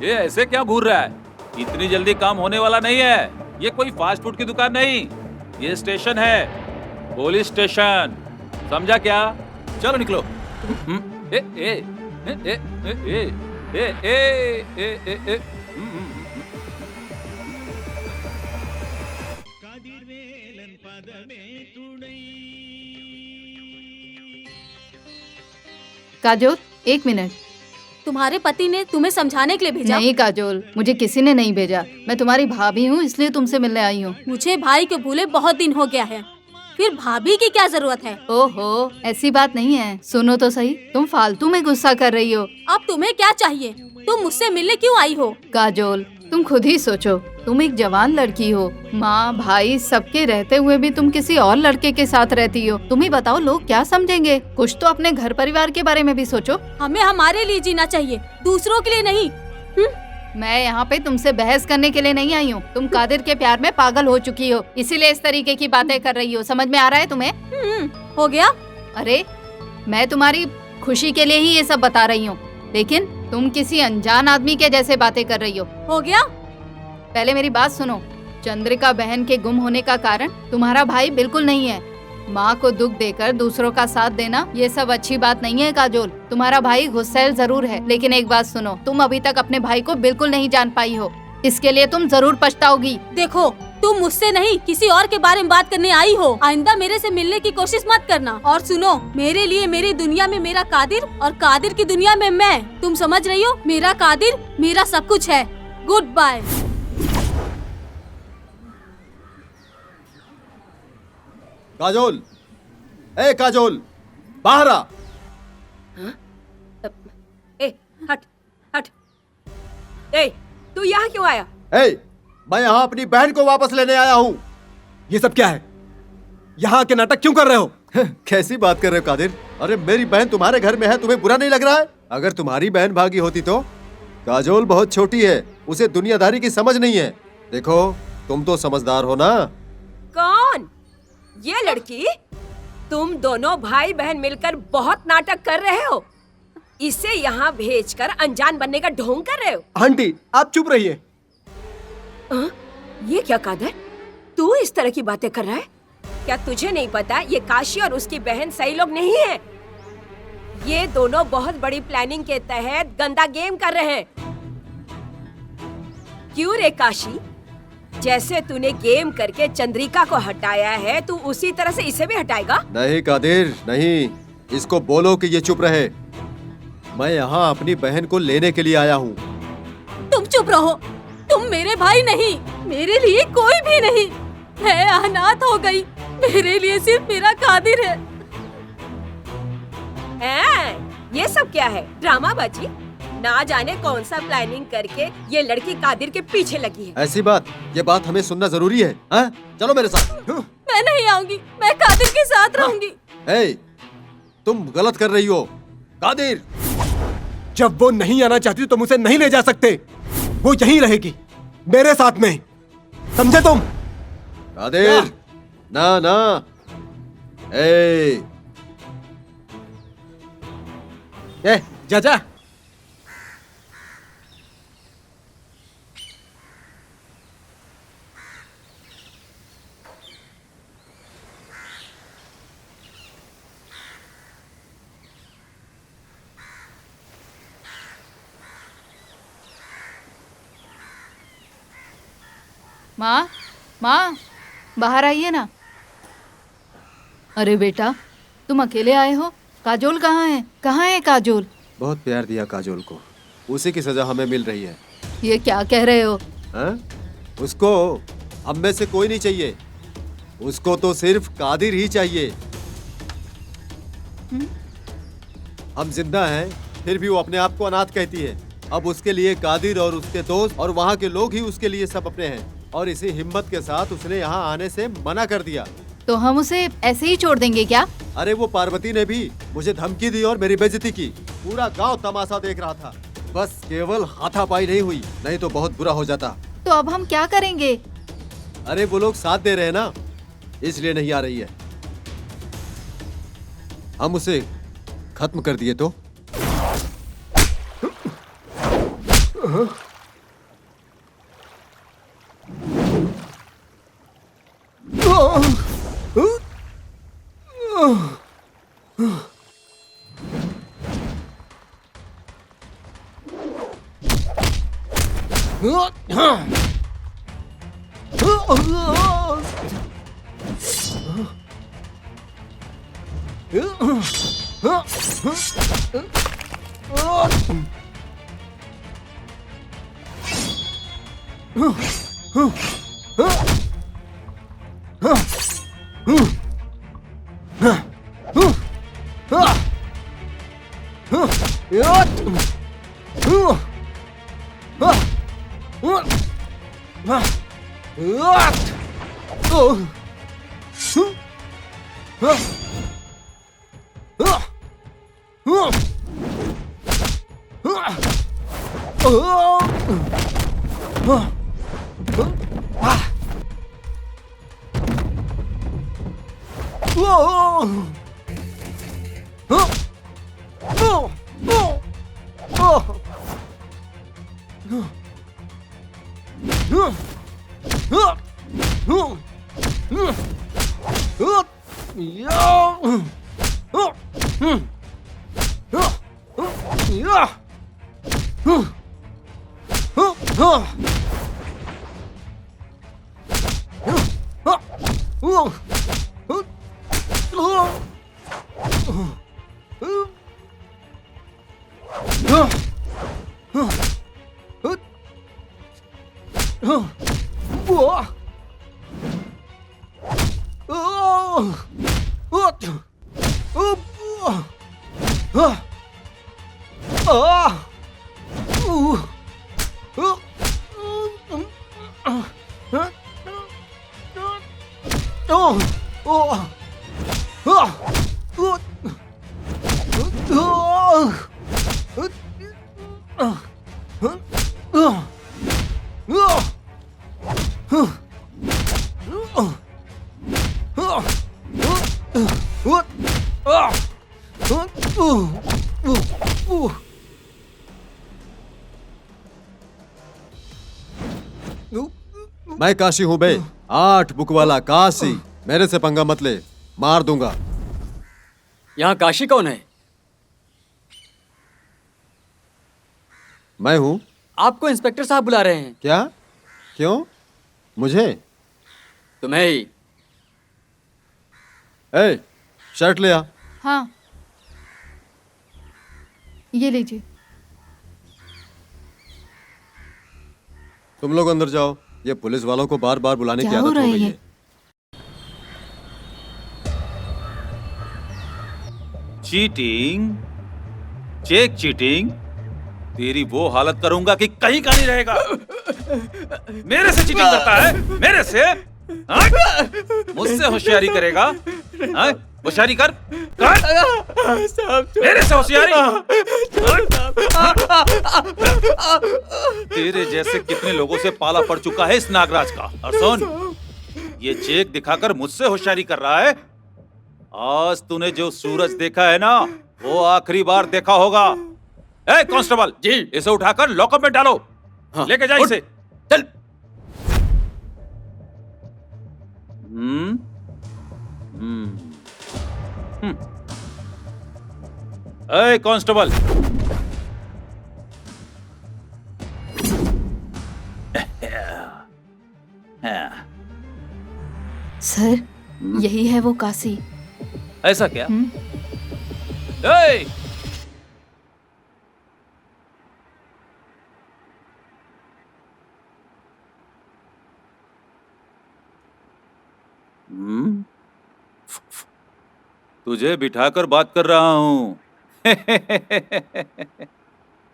ये ऐसे क्या घूर रहा है? इतनी जल्दी काम होने वाला नहीं है। ये कोई फास्ट फूड की दुकान नहीं, ये स्टेशन है, पुलिस स्टेशन। समझा क्या? चलो निकलो। ए ए ए ए ए ए ए ए ए। काजोल, 1 मिनट। तुम्हारे पति ने तुम्हें समझाने के लिए भेजा? नहीं काजोल, मुझे किसी ने नहीं भेजा। मैं तुम्हारी भाभी हूँ, इसलिए तुमसे मिलने आई हूँ। मुझे भाई को भूले बहुत दिन हो गया है, फिर भाभी की क्या जरूरत है? ओहो, ऐसी बात नहीं है। सुनो तो सही, तुम फालतू में गुस्सा कर रही हो। अब तुम्हें क्या चाहिए? तुम मुझसे मिलने क्यों आई हो? काजोल, तुम खुद ही सोचो, तुम एक जवान लड़की हो, माँ भाई सबके रहते हुए भी तुम किसी और लड़के के साथ रहती हो। तुम ही बताओ, लोग क्या समझेंगे? कुछ तो अपने घर परिवार के बारे में भी सोचो। हमें हमारे लिए जीना चाहिए, दूसरों के लिए नहीं। मैं यहाँ पे तुमसे बहस करने के लिए नहीं आई हूँ। तुम कादिर के प्यार में पागल हो चुकी हो, इसीलिए इस तरीके की बातें कर रही हो। समझ में आ रहा है तुम्हें? हो गया। अरे मैं तुम्हारी खुशी के लिए ही ये सब बता रही हूँ, लेकिन तुम किसी अनजान आदमी के जैसे बातें कर रही हो गया? पहले मेरी बात सुनो। चंद्रिका बहन के गुम होने का कारण तुम्हारा भाई बिल्कुल नहीं है। माँ को दुख देकर दूसरों का साथ देना ये सब अच्छी बात नहीं है काजोल। तुम्हारा भाई गुस्सैल जरूर है, लेकिन एक बात सुनो, तुम अभी तक अपने भाई को बिल्कुल नहीं जान पाई हो। इसके लिए तुम जरूर पछताओगी। देखो, तुम मुझसे नहीं किसी और के बारे में बात करने आई हो। आइंदा मेरे से मिलने की कोशिश मत करना। और सुनो, मेरे लिए मेरी दुनिया में मेरा कादिर और कादिर की दुनिया में मैं। तुम समझ रही हो? मेरा कादिर मेरा सब कुछ है। Good bye. काजोल, ए काजोल, बाहर आ। ए, हट, हट। ए, तू यहाँ क्यों आया? ए, मैं यहाँ अपनी बहन को वापस लेने आया हूँ। ये सब क्या है? यहाँ के नाटक क्यों कर रहे हो? कैसी बात कर रहे हो कादिर? अरे मेरी बहन तुम्हारे घर में है, तुम्हें बुरा नहीं लग रहा है? अगर तुम्हारी बहन भागी होती तो? काजोल बहुत छोटी है, उसे दुनियादारी की समझ नहीं है। देखो, तुम तो समझदार हो ना। कौन? ये लड़की? तुम दोनों भाई बहन मिलकर बहुत नाटक कर रहे हो। इसे यहाँ भेजकर अनजान बनने का ढोंग कर रहे हो। आंटी, आप चुप रहिए। ये क्या कादर, तू इस तरह की बातें कर रहा है? क्या तुझे नहीं पता ये काशी और उसकी बहन सही लोग नहीं है? ये दोनों बहुत बड़ी प्लानिंग के तहत गंदा गेम कर रहे हैं। क्यों रे काशी? जैसे तूने गेम करके चंद्रिका को हटाया है, तू उसी तरह से इसे भी हटाएगा? नहीं कादिर, नहीं। इसको बोलो कि ये चुप रहे। मैं यहाँ अपनी बहन को लेने के लिए आया हूँ। तुम चुप रहो। तुम मेरे भाई नहीं, मेरे लिए कोई भी नहीं। मैं अनाथ हो गई, मेरे लिए सिर्फ मेरा कादिर है। ये सब क्या है? ड्रामा बाजी? ना जाने कौन सा प्लानिंग करके ये लड़की कादिर के पीछे लगी है। ऐसी बात, ये बात हमें सुनना जरूरी है। चलो मेरे साथ। मैं नहीं आऊंगी, मैं कादिर के साथ रहूंगी। ए, तुम गलत कर रही हो। कादिर, जब वो नहीं आना चाहती तुम उसे नहीं ले जा सकते। वो यहीं रहेगी, मेरे साथ में। समझे तुम? कादिर, ना ना। ए, जा जा। माँ, माँ, बाहर आइए ना। अरे बेटा, तुम अकेले आए हो? काजोल कहाँ है? कहाँ है काजोल? बहुत प्यार दिया काजोल को, उसी की सजा हमें मिल रही है। ये क्या कह रहे हो? उसको हम में से कोई नहीं चाहिए, उसको तो सिर्फ कादिर ही चाहिए। हम जिंदा हैं, फिर भी वो अपने आप को अनाथ कहती है। अब उसके लिए कादिर और उसके दोस्त और वहाँ के लोग ही उसके लिए सब अपने हैं, और इसी हिम्मत के साथ उसने यहाँ आने से मना कर दिया। तो हम उसे ऐसे ही छोड़ देंगे क्या? अरे वो पार्वती ने भी मुझे धमकी दी और मेरी बेइज्जती की। पूरा गांव तमाशा देख रहा था, बस केवल हाथापाई नहीं हुई, नहीं तो बहुत बुरा हो जाता। तो अब हम क्या करेंगे? अरे वो लोग साथ दे रहे हैं ना, इसलिए नहीं आ रही है। हम उसे खत्म कर दिए तो? मैं काशी हूँ बे, 8 बुक वाला काशी। मेरे से पंगा मत ले, मार दूंगा। यहाँ काशी कौन है? मैं हूँ। आपको इंस्पेक्टर साहब बुला रहे हैं। क्या? क्यों? मुझे? तुम्हें ही। ए, शर्ट ले आ। हाँ, ये लीजिए। तुम लोग अंदर जाओ। ये पुलिस वालों को बार बार बुलाने की आदत हो गई है। चीटिंग, चेक चीटिंग, तेरी वो हालत करूंगा कि कहीं का नहीं रहेगा। मेरे से चीटिंग करता है? मेरे से? मुझसे होशियारी करेगा? होशियारी कर, मेरे से होशियारी। तेरे जैसे कितने लोगों से पाला पड़ चुका है इस नागराज का। और सुन, ये चेक दिखाकर मुझसे होशियारी कर रहा है। आज तूने जो सूरज देखा है ना, वो आखिरी बार देखा होगा। ए कांस्टेबल जी, इसे उठाकर लॉकअप में डालो। हाँ, लेके जा इसे। चल। ए कांस्टेबल, सर, यही है वो काशी। ऐसा क्या? ए! तुझे बिठाकर बात कर रहा हूं।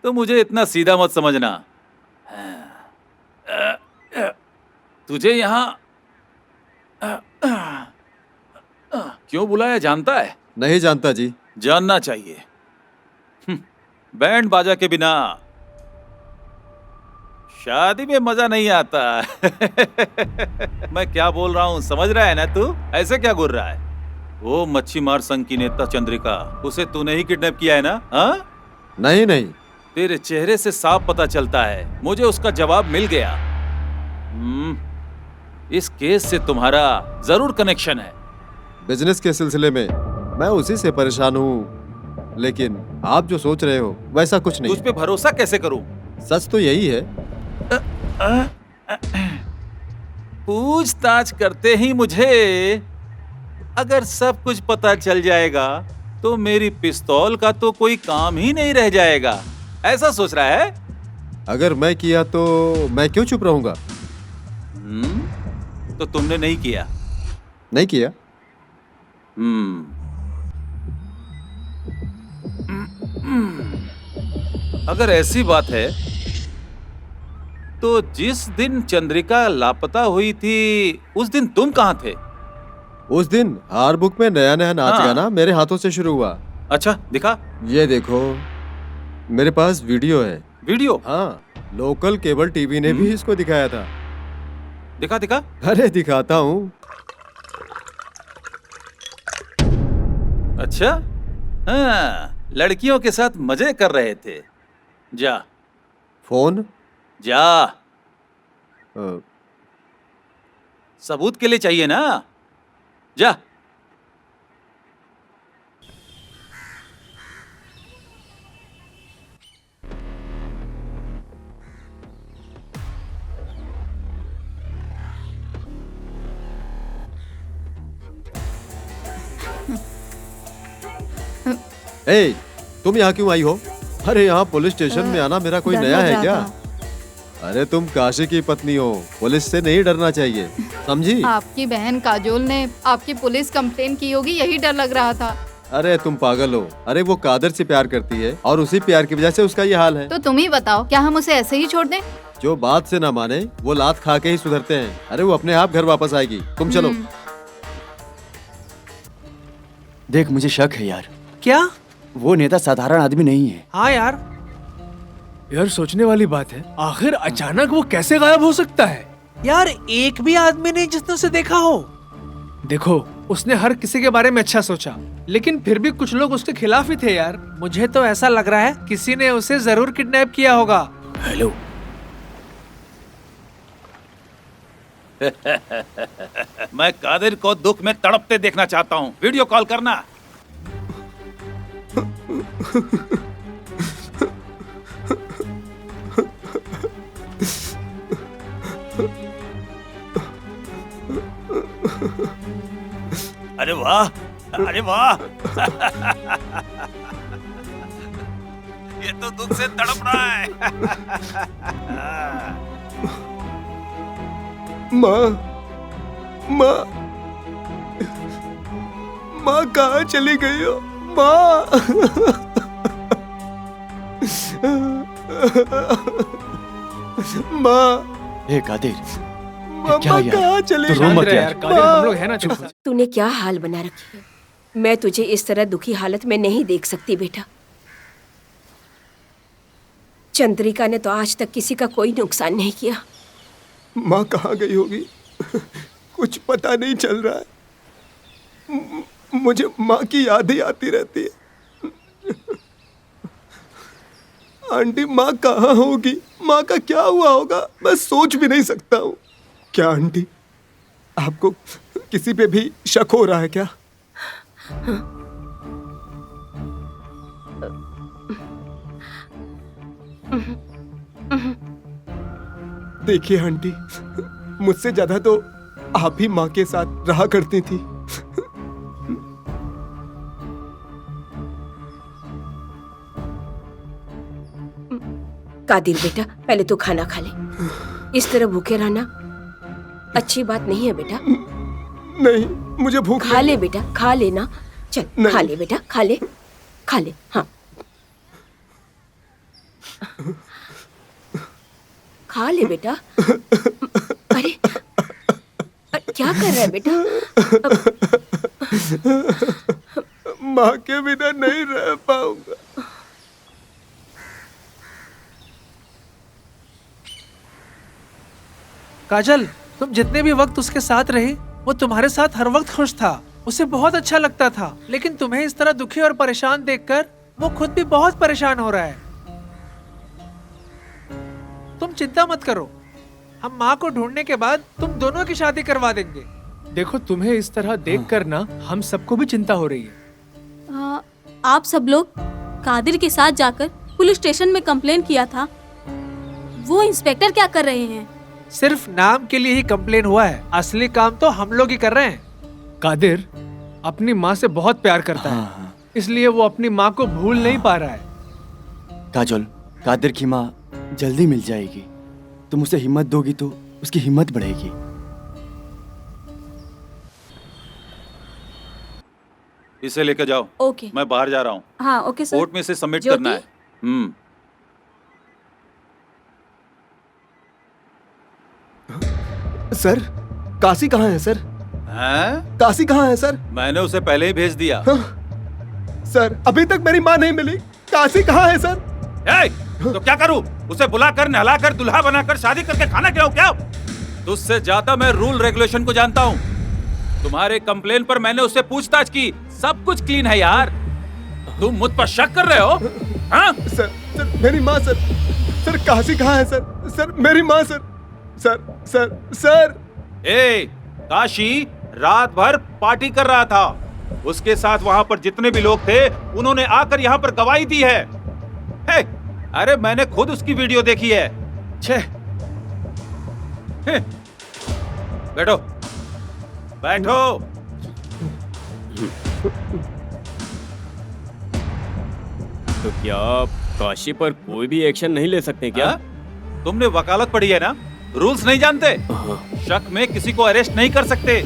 तो मुझे इतना सीधा मत समझना। तुझे यहां क्यों बुलाया जानता है? नहीं जानता जी। जानना चाहिए। बैंड बाजा के बिना शादी में मजा नहीं आता। मैं क्या बोल रहा हूँ समझ रहा है ना तू? ऐसे क्या बोल रहा है? वो मच्छी मार संघ की नेता चंद्रिका, उसे तूने ही किडनैप किया है ना? हाँ? नहीं नहीं। तेरे चेहरे से साफ पता चलता है। मुझे उसका जवाब मिल गया। इस केस से तुम्हारा जरूर कनेक्शन है। बिजनेस के सिलसिले में मैं उसी से परेशान हूँ, लेकिन आप जो सोच रहे हो वैसा कुछ नहीं। तुझ पे भरोसा कैसे करूं? सच तो यही है। पूछताछ करते ही मुझे अगर सब कुछ पता चल जाएगा तो मेरी पिस्तौल का तो कोई काम ही नहीं रह जाएगा। ऐसा सोच रहा है? अगर मैं किया तो मैं क्यों चुप रहूंगा? तो तुमने नहीं किया? नहीं किया। अगर ऐसी बात है तो जिस दिन चंद्रिका लापता हुई थी उस दिन तुम कहाँ थे? उस दिन हार बुक में नया नया नाच गाना मेरे हाथों से शुरू हुआ। अच्छा, दिखा। ये देखो, मेरे पास वीडियो है। वीडियो? हाँ, लोकल केबल टीवी ने भी इसको दिखाया था। दिखा दिखा। अरे दिखाता हूँ। अच्छा, हाँ, लड़कियों के साथ मजे कर रहे थे। जा। फोन? जा। सबूत के लिए चाहिए ना। जा। ए, तुम यहाँ क्यों आई हो? अरे यहाँ पुलिस स्टेशन में आना मेरा कोई नया है क्या? अरे तुम काशी की पत्नी हो, पुलिस से नहीं डरना चाहिए, समझी? आपकी बहन काजोल ने आपकी पुलिस कंप्लेन की होगी, यही डर लग रहा था। अरे तुम पागल हो। अरे वो कादर से प्यार करती है और उसी प्यार की वजह से उसका ये हाल है। तो तुम ही बताओ, क्या हम उसे ऐसे ही छोड़ दें? जो बात से ना माने वो लात खा के ही सुधरते हैं। अरे वो अपने आप घर वापस आएगी, तुम चलो। देख, मुझे शक है यार। क्या? वो नेता साधारण आदमी नहीं है। हाँ यार सोचने वाली बात है, आखिर अचानक वो कैसे गायब हो सकता है? यार एक भी आदमी नहीं जिसने उसे देखा हो। देखो, उसने हर किसी के बारे में अच्छा सोचा, लेकिन फिर भी कुछ लोग उसके खिलाफ ही थे यार। मुझे तो ऐसा लग रहा है किसी ने उसे जरूर किडनैप किया होगा। हेलो। मैं कादिर को दुख में तड़पते देखना चाहता हूँ। वीडियो कॉल करना। अरे वाह, अरे वाह। ये तो दुख से तड़प रहा है। माँ, माँ, माँ कहाँ चली गई हो? माँ, माँ, ए कादिर, क्या यार? कहाँ चले तो रो मत यार। हम लोग हैं ना, चुप। तूने क्या हाल बना रखी है? मैं तुझे इस तरह दुखी हालत में नहीं देख सकती बेटा। चंद्रिका ने तो आज तक किसी का कोई नुकसान नहीं किया। माँ कहाँ गई होगी? कुछ पता नहीं चल रहा है। मुझे माँ की याद ही आती रहती है। आंटी, माँ कहाँ होगी? माँ का क्या हुआ होगा? मैं सोच भी नहीं सकता हूँ। क्या आंटी, आपको किसी पे भी शक हो रहा है क्या? देखिए आंटी, मुझसे ज्यादा तो आप ही माँ के साथ रहा करती थी। कादिर बेटा, पहले तो खाना खा ले। इस तरह भूखे रहना अच्छी बात नहीं है बेटा। नहीं, मुझे भूख खा ले बेटा, खा लेना। चल खा ले बेटा, खा ले, खा ले। हाँ, खा ले बेटा। अरे क्या कर रहा है बेटा? माँ के बिना नहीं रह पाऊंगा। काजल, तुम जितने भी वक्त उसके साथ रहे, वो तुम्हारे साथ हर वक्त खुश था। उसे बहुत अच्छा लगता था, लेकिन तुम्हें इस तरह दुखी और परेशान देखकर वो खुद भी बहुत परेशान हो रहा है। तुम चिंता मत करो, हम माँ को ढूंढने के बाद तुम दोनों की शादी करवा देंगे। देखो, तुम्हें इस तरह देखकर ना हम सबको भी चिंता हो रही है। आप सब लोग कादिर के साथ जाकर पुलिस स्टेशन में कंप्लेन किया था। वो इंस्पेक्टर क्या कर रहे हैं? सिर्फ नाम के लिए ही कंप्लेन हुआ है, असली काम तो हम लोग ही कर रहे हैं। कादिर अपनी माँ से बहुत प्यार करता है, इसलिए वो अपनी माँ को भूल नहीं पा रहा है। काजोल, कादिर की माँ जल्दी मिल जाएगी। तुम उसे हिम्मत दोगी तो उसकी हिम्मत बढ़ेगी। इसे लेकर जाओ। ओके। मैं बाहर जा रहा हूँ। हाँ ओके सर। कोर्ट में इसे सबमिट करना है। सर, काशी कहाँ है सर? हैं? काशी कहाँ है सर? मैंने उसे पहले ही भेज दिया। सर, अभी तक मेरी माँ नहीं मिली। काशी कहाँ है सर? तो क्या करूं? उसे बुलाकर, नहलाकर, दुल्हा बनाकर शादी करके खाना खिलाऊं क्या? तुझसे ज्यादा मैं रूल रेगुलेशन को जानता हूं। तुम्हारे कंप्लेन पर मैंने उससे पूछताछ की, सब कुछ क्लीन है यार। तुम मुझ पर शक कर रहे हो? हाँ? सर, मेरी माँ सर। काशी कहाँ है सर? सर, मेरी माँ सर। सर। काशी रात भर पार्टी कर रहा था। उसके साथ वहां पर जितने भी लोग थे उन्होंने आकर यहाँ पर गवाही दी है। हे, अरे मैंने खुद उसकी वीडियो देखी है। छे बैठो बैठो। तो क्या आप काशी पर कोई भी एक्शन नहीं ले सकते क्या? तुमने वकालत पढ़ी है ना, रूल्स नहीं जानते? शक में किसी को अरेस्ट नहीं कर सकते,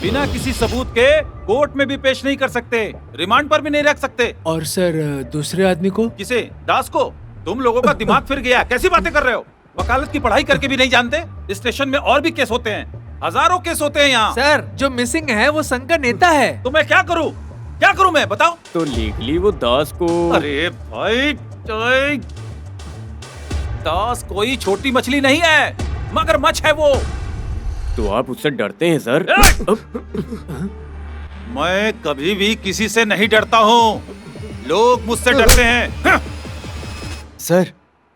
बिना किसी सबूत के कोर्ट में भी पेश नहीं कर सकते, रिमांड पर भी नहीं रख सकते। और सर दूसरे आदमी को? किसे? दास को? तुम लोगों का दिमाग फिर गया, कैसी बातें कर रहे हो? वकालत की पढ़ाई करके भी नहीं जानते? स्टेशन में और भी केस होते हैं, हजारों केस होते हैं यहाँ। सर जो मिसिंग है वो संघ का नेता है। तो मैं क्या करूँ? क्या करूँ मैं, बताओ? तो लीगली वो दास को। अरे भाई, दास कोई छोटी मछली नहीं है, मगरमच्छ है वो। तो आप उससे डरते हैं सर? मैं कभी भी किसी से नहीं डरता हूँ, लोग मुझसे डरते हैं। सर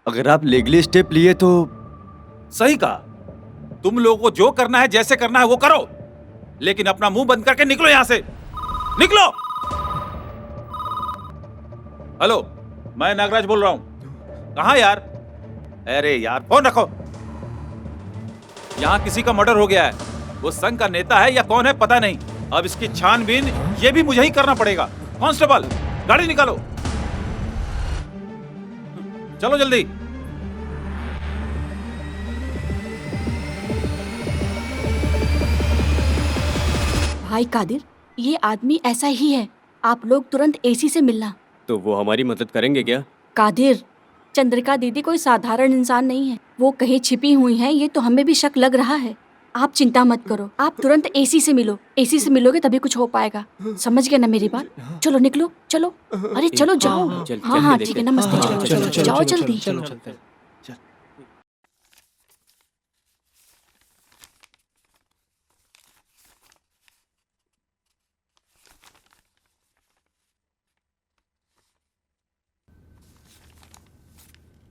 अगर आप लीगली स्टेप लिए तो। सही कहा, तुम लोगों को जो करना है जैसे करना है वो करो, लेकिन अपना मुंह बंद करके निकलो यहाँ से, निकलो। हेलो, मैं नागराज बोल रहा हूँ। कहाँ यार? अरे यार फोन रखो। यहाँ किसी का मर्डर हो गया है, वो संघ का नेता है या कौन है पता नहीं। अब इसकी छानबीन ये भी मुझे ही करना पड़ेगा। कांस्टेबल गाड़ी निकालो, चलो जल्दी। भाई कादिर, ये आदमी ऐसा ही है, आप लोग तुरंत एसी से मिलना। तो वो हमारी मदद करेंगे क्या? कादिर, चंद्रिका दीदी कोई साधारण इंसान नहीं है, वो कहीं छिपी हुई हैं, ये तो हमें भी शक लग रहा है। आप चिंता मत करो, आप तुरंत एसी से मिलो। एसी से मिलोगे तभी कुछ हो पाएगा, समझ गए ना मेरी बात? चलो निकलो, चलो। अरे चलो जाओ। हाँ हाँ ठीक है, नमस्ते। चलो जाओ जल्दी।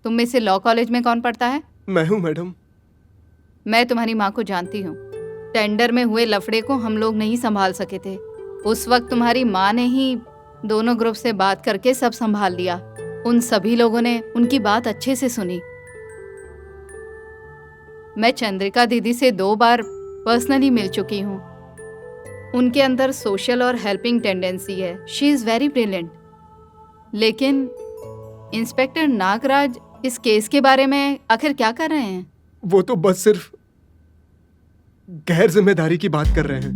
तुम में से लॉ कॉलेज में कौन पढ़ता है? मैं हूँ मैडम। मैं तुम्हारी माँ को जानती हूँ। टेंडर में हुए लफड़े को हम लोग नहीं संभाल सके थे। उस वक्त तुम्हारी माँ ने ही दोनों ग्रुप से बात करके सब संभाल लिया। उन सभी लोगों ने उनकी बात अच्छे से सुनी। मैं चंद्रिका दीदी से 2 बार पर्सनली मिल चुकी हूँ। उनके अंदर सोशल और हेल्पिंग टेंडेंसी है। She is very brilliant. लेकिन इंस्पेक्टर नागराज इस केस के बारे में आखिर क्या कर रहे हैं? वो तो बस सिर्फ गैर जिम्मेदारी की बात कर रहे हैं।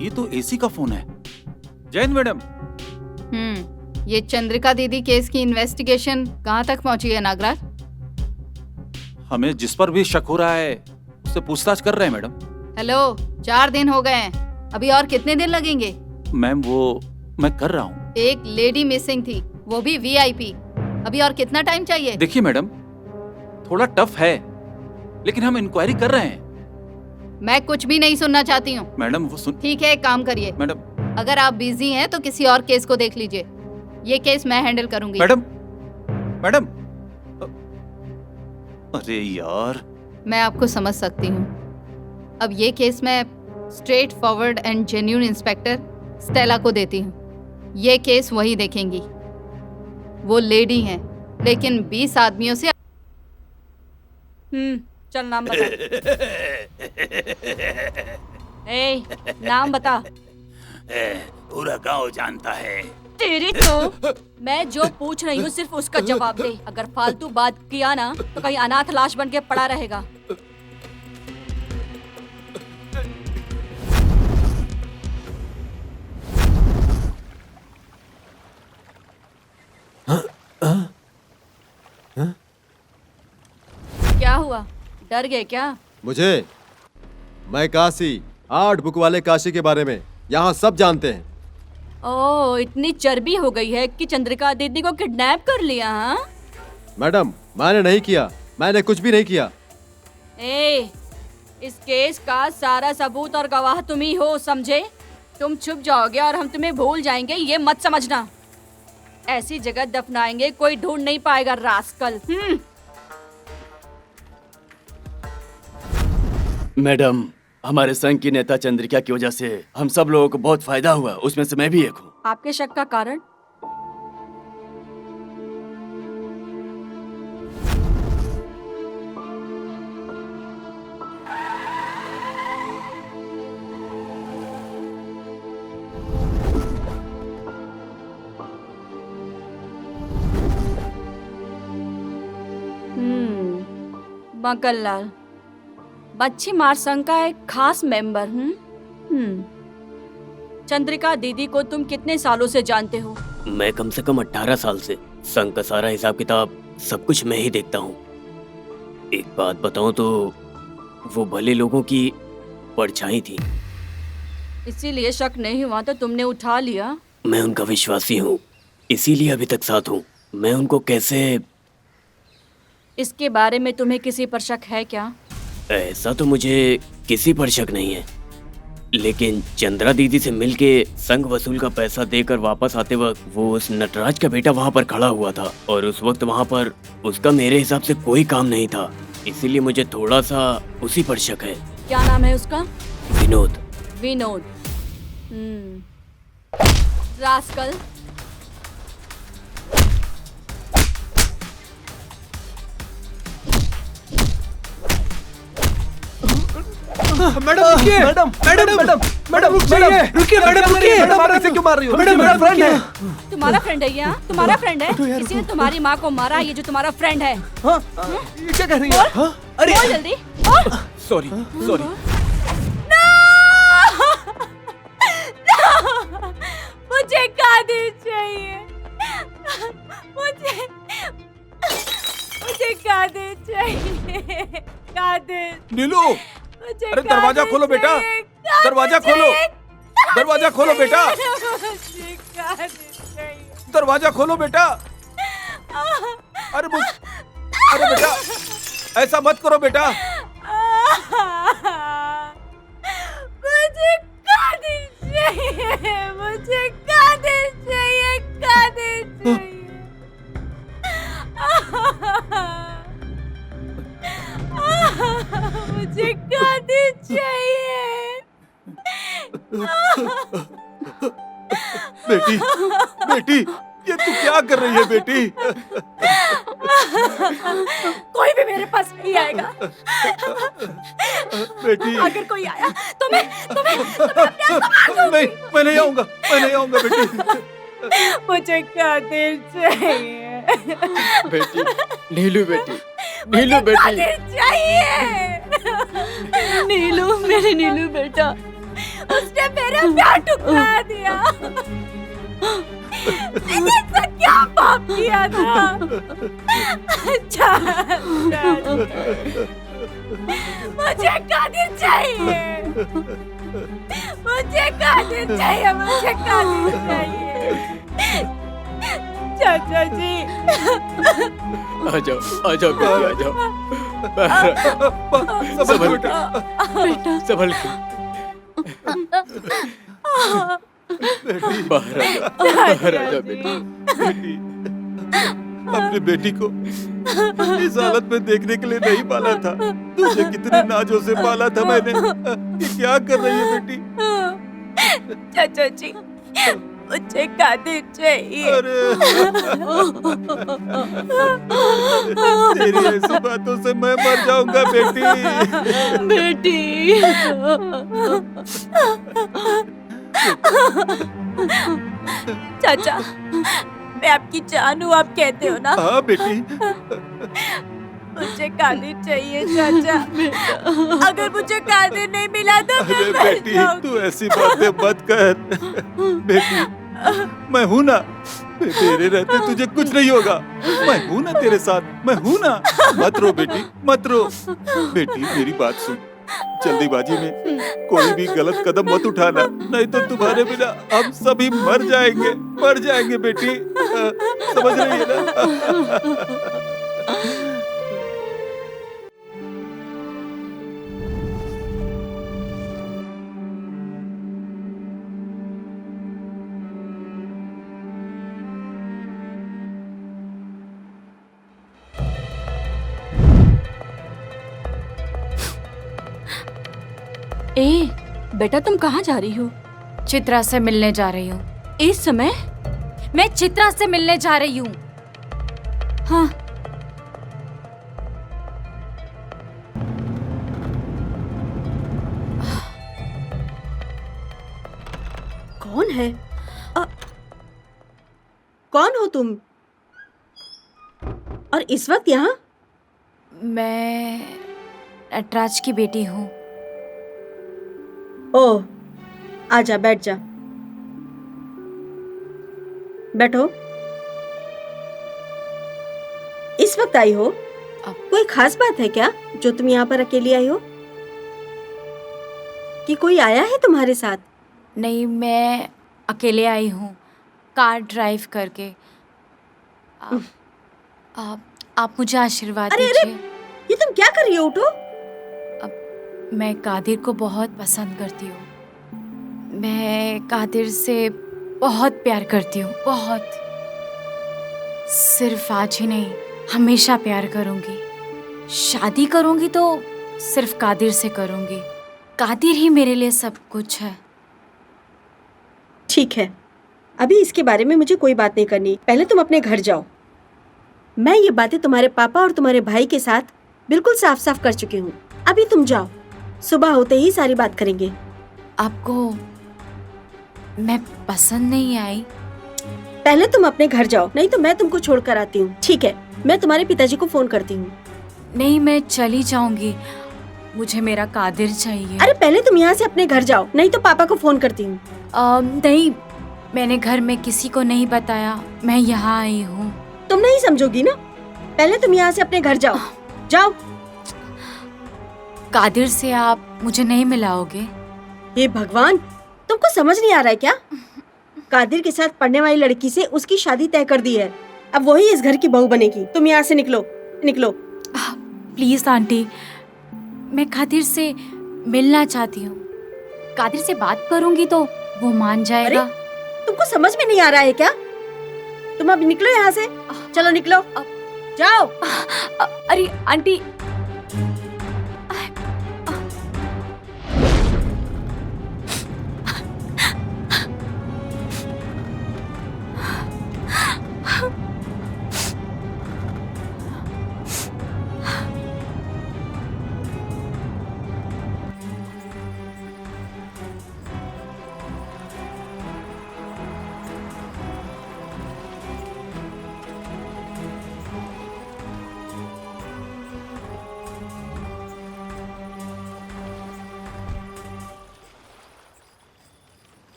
ये तो एसी का फोन है। जैन मैडम। ये चंद्रिका दीदी केस की इन्वेस्टिगेशन कहाँ तक पहुंची है नागराज? हमें जिस पर भी शक हो रहा है उससे पूछताछ कर रहे हैं मैडम। हेलो, 4 दिन हो गए हैं, अभी और कितने दिन लगेंगे? मैम वो मैं कर रहा हूँ। एक लेडी मिसिंग थी, वो भी वीआईपी। अभी और कितना टाइम चाहिए? देखिए मैडम, थोड़ा टफ है, लेकिन हम इंक्वायरी कर रहे हैं। मैं कुछ भी नहीं सुनना चाहती हूँ। मैडम वो सुन। ठीक है, एक काम करिए मैडम, अगर आप बिजी हैं तो किसी और केस को देख लीजिए। ये केस मैं हैंडल करूंगी। मैडम अरे यार। मैं आपको समझ सकती हूँ। अब ये केस मैं straight forward and genuine inspector Stella को देती हूँ। ये केस वही देखेंगी। वो लेडी हैं, लेकिन 20 आदमियों से। चल नाम बता। ए, नाम बता। पूरा गांव जानता है। तेरी तो मैं जो पूछ रही हूँ सिर्फ उसका जवाब दे। अगर फालतू बात किया ना तो कहीं अनाथ लाश बन के पड़ा रहेगा। क्या हुआ, डर गए क्या? मैं काशी 8 बुक वाले काशी के बारे में यहाँ सब जानते हैं। ओह, इतनी चर्बी हो गई है कि चंद्रिका दीदी को किडनैप कर लिया? हाँ मैडम, मैंने नहीं किया, मैंने कुछ भी नहीं किया। ए, इस केस का सारा सबूत और गवाह तुम ही हो, समझे? तुम छुप जाओगे और हम तुम्हें भूल जाएंगे, ये मत समझना। ऐसी जगह दफनाएंगे कोई ढूंढ नहीं पाएगा रास्कल। मैडम, हमारे संघ की नेता चंद्रिका की वजह से हम सब लोगों को बहुत फायदा हुआ, उसमें से मैं भी एक हूँ। आपके शक का कारण? मक्खनलाल, मच्छी मार संघ का एक खास मेंबर। चंद्रिका दीदी को तुम कितने सालों से जानते हो? मैं कम से कम 18 साल से। संघ का सारा हिसाब किताब सब कुछ मैं ही देखता हूँ। एक बात बताऊँ तो वो भले लोगों की परछाई थी। इसीलिए शक नहीं हुआ तो तुमने उठा लिया। मैं उनका विश्वासी हूँ, इसीलिए अभी तक साथ हूँ। मैं उनको कैसे... इसके बारे में तुम्हें किसी पर शक है क्या? ऐसा तो मुझे किसी पर शक नहीं है, लेकिन चंद्रा दीदी से मिलके संघ वसूल का पैसा देकर वापस आते वक्त वो उस नटराज का बेटा वहाँ पर खड़ा हुआ था और उस वक्त वहाँ पर उसका मेरे हिसाब से कोई काम नहीं था, इसीलिए मुझे थोड़ा सा उसी पर शक है। क्या नाम है उसका? विनोद। विनोद। रास्कल, मैडम रुकिए, मैडम मैडम मैडम मैडम रुकिए, मैडम रुकिए, मैडम आप इसे क्यों मार रही हो? मैडम मेरा फ्रेंड है। तुम्हारा फ्रेंड है ये? हाँ? तुम्हारा फ्रेंड है? किसी ने तुम्हारी माँ को मारा, ये जो तुम्हारा फ्रेंड है? ये क्या कह रही है? अरे बोल जल्दी बोल। Sorry sorry. मुझे कादिर चाहिए, मुझे कादिर चाहिए, कादिर। नीलू, अरे दरवाजा खोलो बेटा, दरवाजा खोलो, दरवाजा खोलो बेटा, दरवाजा खोलो बेटा। अरे बेटा ऐसा मत करो बेटा। मुझे कादिर चाहिए, मुझे कादिर चाहिए, कादिर चाहिए। मुझे कादिर चाहिए। बेटी, बेटी, ये तू क्या कर रही है बेटी? कोई भी मेरे पास नहीं आएगा। बेटी, अगर कोई आया तो मैं अपने आप को मार दूंगी। नहीं, मैं नहीं आऊंगा, मैं नहीं आऊंगा बेटी। मुझे कादिर चाहिए। बेटी, नीलू बेटी, नीलू बेटी, कादिर चाहिए। नीलू, मेरे नीलू बेटा, उसने मेरा प्यार ठुकरा दिया। मैंने इससे क्या पाप किया था? मुझे कादिर चाहिए, मुझे कादिर चाहिए, मुझे कादिर चाहिए। चाचा जी, आ जाओ, आ जाओ बेटी, आ जाओ। संभल के, संभल के। बाहर आ जा बेटी। बेटी, अपनी बेटी को इस हालत में देखने के लिए नहीं पाला था। तुझे कितने नाजों से पाला था मैंने। ये क्या कर रही है बेटी? चाचा जी, मुझे कादिर चाहिए। तेरी ऐसी बातों से मैं मर जाऊंगा बेटी। बेटी। चाचा, मैं आपकी जान हूँ, आप कहते हो ना? हाँ बेटी। मुझे कादिर चाहिए चाचा। अगर मुझे कादिर नहीं मिला तो मैं मर बेटी, जाऊंगी। तू ऐसी बातें मत कर। बेटी, मैं हूँ ना, तेरे रहते तुझे कुछ नहीं होगा। मैं हूँ ना तेरे साथ, मैं हूँ ना। मत रो बेटी, मत रो। बेटी मेरी बात सुन, जल्दीबाजी में कोई भी गलत कदम मत उठाना, नहीं तो तुम्हारे बिना हम सभी मर जाएंगे बेटी। समझ रही है ना? बेटा तुम कहाँ जा रही हो? चित्रा से मिलने जा रही हूँ। इस समय? मैं चित्रा से मिलने जा रही हूँ। हाँ। कौन है? कौन हो तुम? और इस वक्त यहाँ? मैं नटराज की बेटी हूँ। ओह, आजा बैठ जा। बैठो। इस वक्त आई हो? कोई खास बात है क्या जो तुम यहाँ पर अकेली आई हो? कि कोई आया है तुम्हारे साथ? नहीं, मैं अकेले आई हूँ, कार ड्राइव करके। आप मुझे आशीर्वाद दीजिए। ये तुम क्या कर रही हो? उठो। मैं कादिर को बहुत पसंद करती हूँ। मैं कादिर से बहुत प्यार करती हूँ, बहुत। सिर्फ आज ही नहीं, हमेशा प्यार करूँगी। शादी करूँगी तो सिर्फ कादिर से करूँगी। कादिर ही मेरे लिए सब कुछ है। ठीक है, अभी इसके बारे में मुझे कोई बात नहीं करनी। पहले तुम अपने घर जाओ। मैं ये बातें तुम्हारे पापा और तुम्हारे भाई के साथ बिल्कुल साफ साफ कर चुकी हूँ। अभी तुम जाओ, सुबह होते ही सारी बात करेंगे। आपको मैं पसंद नहीं आई? पहले तुम अपने घर जाओ, नहीं तो मैं तुमको छोड़कर आती हूँ। ठीक है, मैं तुम्हारे पिताजी को फोन करती हूँ। नहीं, मैं चली जाऊंगी। मुझे मेरा कादिर चाहिए। अरे पहले तुम यहाँ से अपने घर जाओ, नहीं तो पापा को फोन करती हूँ। नहीं, मैंने घर में किसी को नहीं बताया। मैं यहाँ आई हूँ। तुम नहीं समझोगी ना? पहले तुम यहाँ से अपने घर जाओ। जाओ। कादिर से आप मुझे नहीं मिलाओगे? हे भगवान, तुमको समझ नहीं आ रहा है क्या? कादिर के साथ पढ़ने वाली लड़की से उसकी शादी तय कर दी है। अब वही इस घर की बहू बनेगी। तुम यहाँ से निकलो, निकलो। प्लीज आंटी, मैं कादिर से मिलना चाहती हूँ। कादिर से बात करूंगी तो वो मान जाएगा। अरे, तुमको समझ में नहीं आ रहा है क्या? तुम अब निकलो यहाँ से। चलो निकलो, जाओ। अरे आंटी,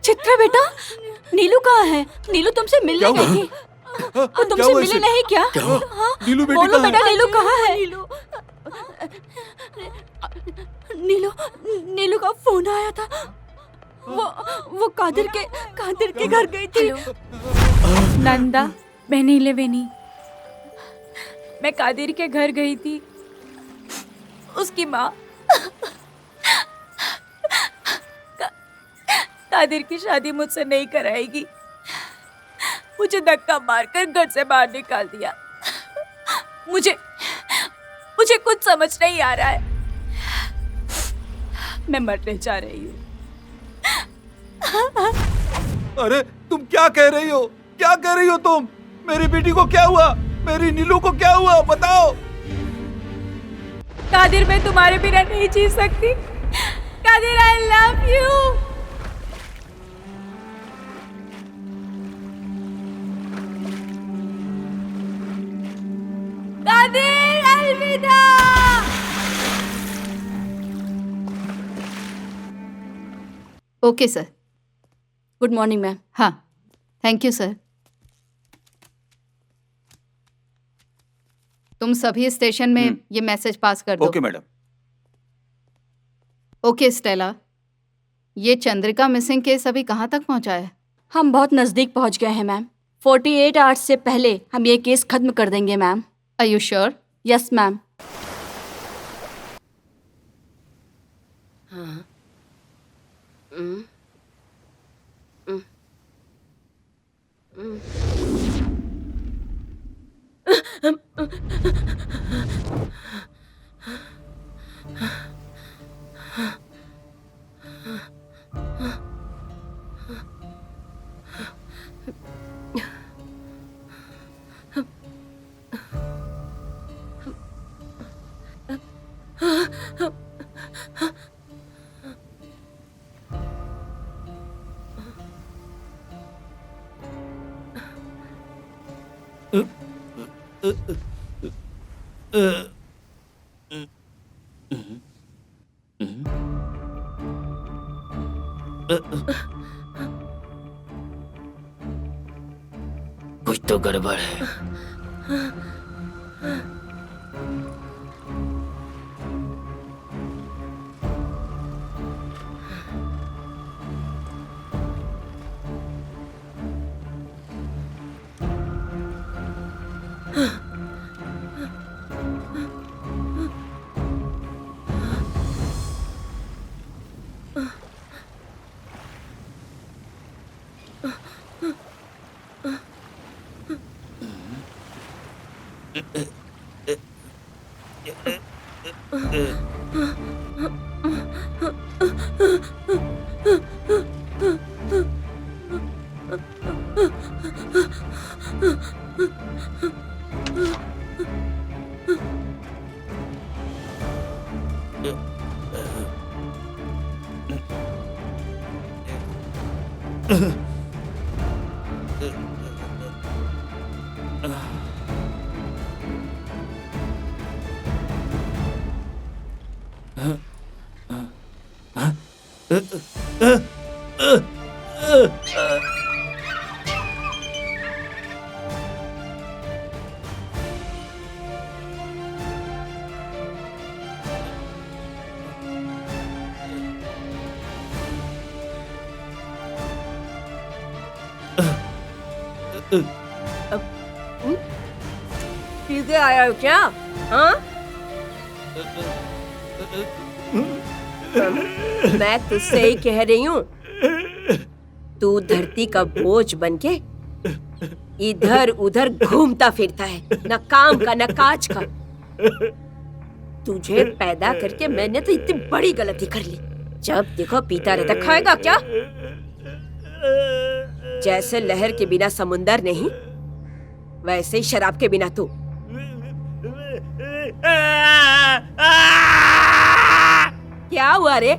चित्रा बेटा, नीलू कहाँ है? नीलू तुमसे मिलने गई थी। तुमसे मिले नहीं क्या? नीलू बेटी बोलो कहाँ है? बेटा, नीलू कहाँ है? नीलू नीलू का फोन आया था। वो कादिर के घर गई थी। नंदा, मैं नीले बेनी, मैं कादिर के घर गई थी। उसकी माँ कादिर की शादी मुझसे नहीं कराएगी। मुझे धक्का मारकर घर से बाहर निकाल दिया। मुझे कुछ समझ नहीं आ रहा है। मैं मरने जा रही हूँ। अरे तुम क्या कह रही हो? क्या कह रही हो तुम? मेरी बेटी को क्या हुआ? मेरी नीलू को क्या हुआ? बताओ। कादिर, मैं तुम्हारे बिना नहीं जी सकती। Qadir, I love you. Qadir, अलविदा। Okay sir. Good morning ma'am. हाँ, थैंक यू सर। तुम सभी स्टेशन में ये मैसेज पास कर दो। Okay madam. ओके स्टेला, ये चंद्रिका मिसिंग केस अभी कहाँ तक पहुँचा है? हम बहुत नजदीक पहुंच गए हैं मैम। 48 आवर्स से पहले हम ये केस खत्म कर देंगे ma'am. Are you sure? Yes ma'am. हाँ। कुछ तो गड़बड़ है। सीधे आया हो क्या? हाँ? मैं तुझसे ही कह रही हूँ, तू धरती का बोझ बनके इधर उधर घूमता फिरता है, न काम का न काज का। तुझे पैदा करके मैंने तो इतनी बड़ी गलती कर ली। जब देखो पीता रहता। खाएगा क्या? जैसे लहर के बिना समुंदर नहीं, वैसे ही शराब के बिना तू। क्या हुआ रे?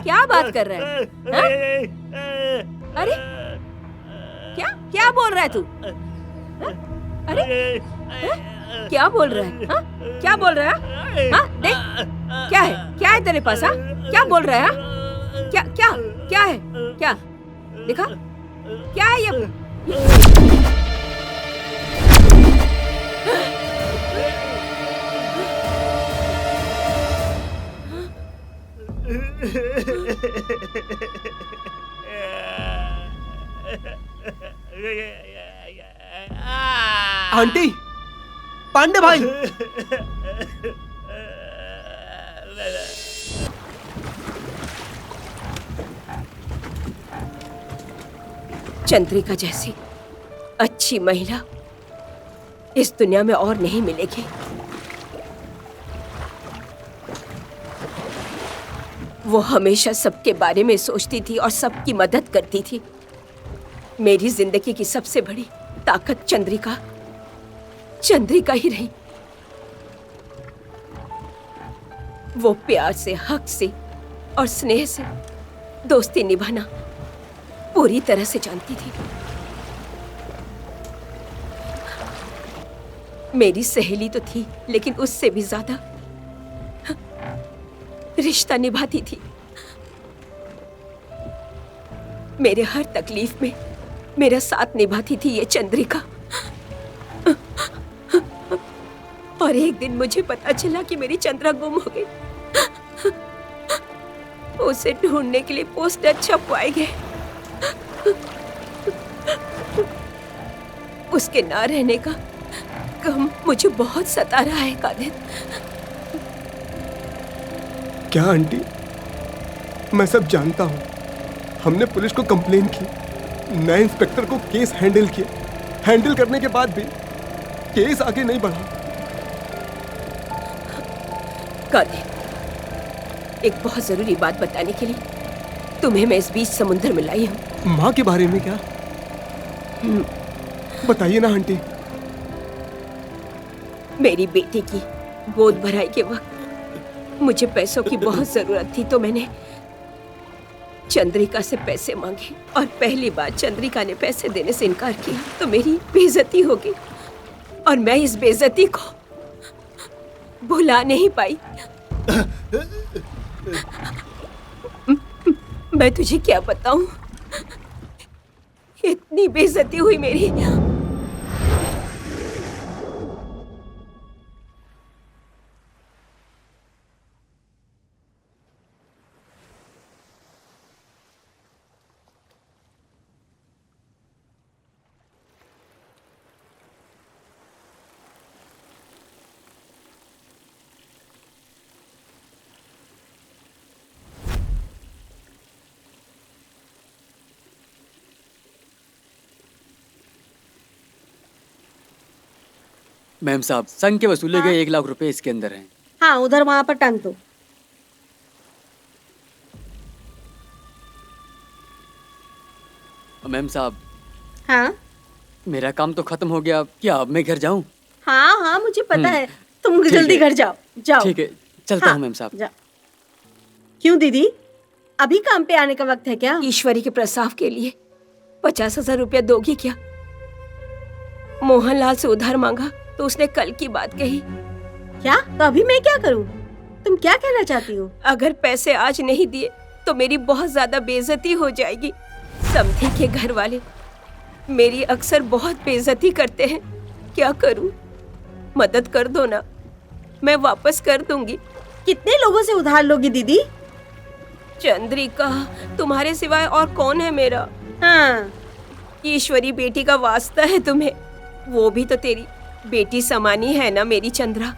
क्या बात कर रहा है? अरे क्या क्या बोल रहा है तू? अरे क्या बोल रहा है? हा? क्या बोल रहा है? हाँ देख, क्या है तेरे पास? हाँ क्या बोल रहा है? क्या क्या क्या है? क्या दिखा? क्या है ये? आंटी, पांडे भाई, चंद्रिका जैसी अच्छी महिला इस दुनिया में और नहीं मिलेगी। वो हमेशा सबके बारे में सोचती थी और सबकी मदद करती थी। मेरी जिंदगी की सबसे बड़ी ताकत चंद्रिका ही रही। वो प्यार से, हक से और स्नेह से दोस्ती निभाना पूरी तरह से जानती थी। मेरी सहेली तो थी, लेकिन उससे भी ज्यादा रिश्ता निभाती थी। मेरे हर तकलीफ में मेरा साथ निभाती थी ये चंद्रिका। और एक दिन मुझे पता चला कि मेरी चंद्रा गुम हो गई। उसे ढूंढने के लिए पोस्टर छपवाए गए। उसके ना रहने का गम मुझे बहुत सता रहा है कादिर। क्या आंटी, मैं सब जानता हूँ। हमने पुलिस को कंप्लेन की, नए इंस्पेक्टर को केस हैंडल किया। हैंडल करने के बाद भी केस आगे नहीं बढ़ा। कादिर, एक बहुत जरूरी बात बताने के लिए तुम्हें मैं इस बीच समुद्र में लाई हूँ। माँ के बारे में क्या? बताइए ना आंटी। मेरी बेटी की गोद भराई के वक्त मुझे पैसों की बहुत जरूरत थी, तो मैंने चंद्रिका से पैसे मांगे और पहली बार चंद्रिका ने पैसे देने से इनकार किया तो मेरी बेइज्जती हो गई और मैं इस बेइज्जती को भुला नहीं पाई। मैं तुझे क्या बताऊं, इतनी बेइज्जती हुई मेरी। मैम साहब, संघ के वसूले गए 1 लाख रुपए इसके अंदर हैं। हाँ, उधर वहां पर टांग दो। मैम साहब, हाँ मेरा काम तो खत्म हो गया, क्या अब मैं घर जाऊं? हाँ हाँ, मुझे पता है। तुम ठीक जल्दी है। घर जाओ। जाओ। ठीक है, चलता हाँ, हूँ मैम साहब। जाओ। क्यों दीदी, अभी काम पे आने का वक्त है क्या? ईश्वरी के प्रस्ताव के लिए 50,000 रुपया दोगी क्या? मोहनलाल से उधार मांगा तो उसने कल की बात कही। क्या? तो अभी मैं क्या करूं? तुम क्या कहना चाहती हो? अगर पैसे आज नहीं दिए तो मेरी बहुत ज्यादा बेइज्जती हो जाएगी। समधी के घर वाले मेरी अक्सर बहुत बेइज्जती करते हैं। क्या करूं? मदद कर दो ना, मैं वापस कर दूंगी। कितने लोगों से उधार लोगी दीदी? चंद्रिका, तुम्हारे सिवाय और कौन है मेरा? हाँ, ईश्वरी बेटी का वास्ता है तुम्हें, वो भी तो तेरी बेटी समानी है ना मेरी चंद्रा।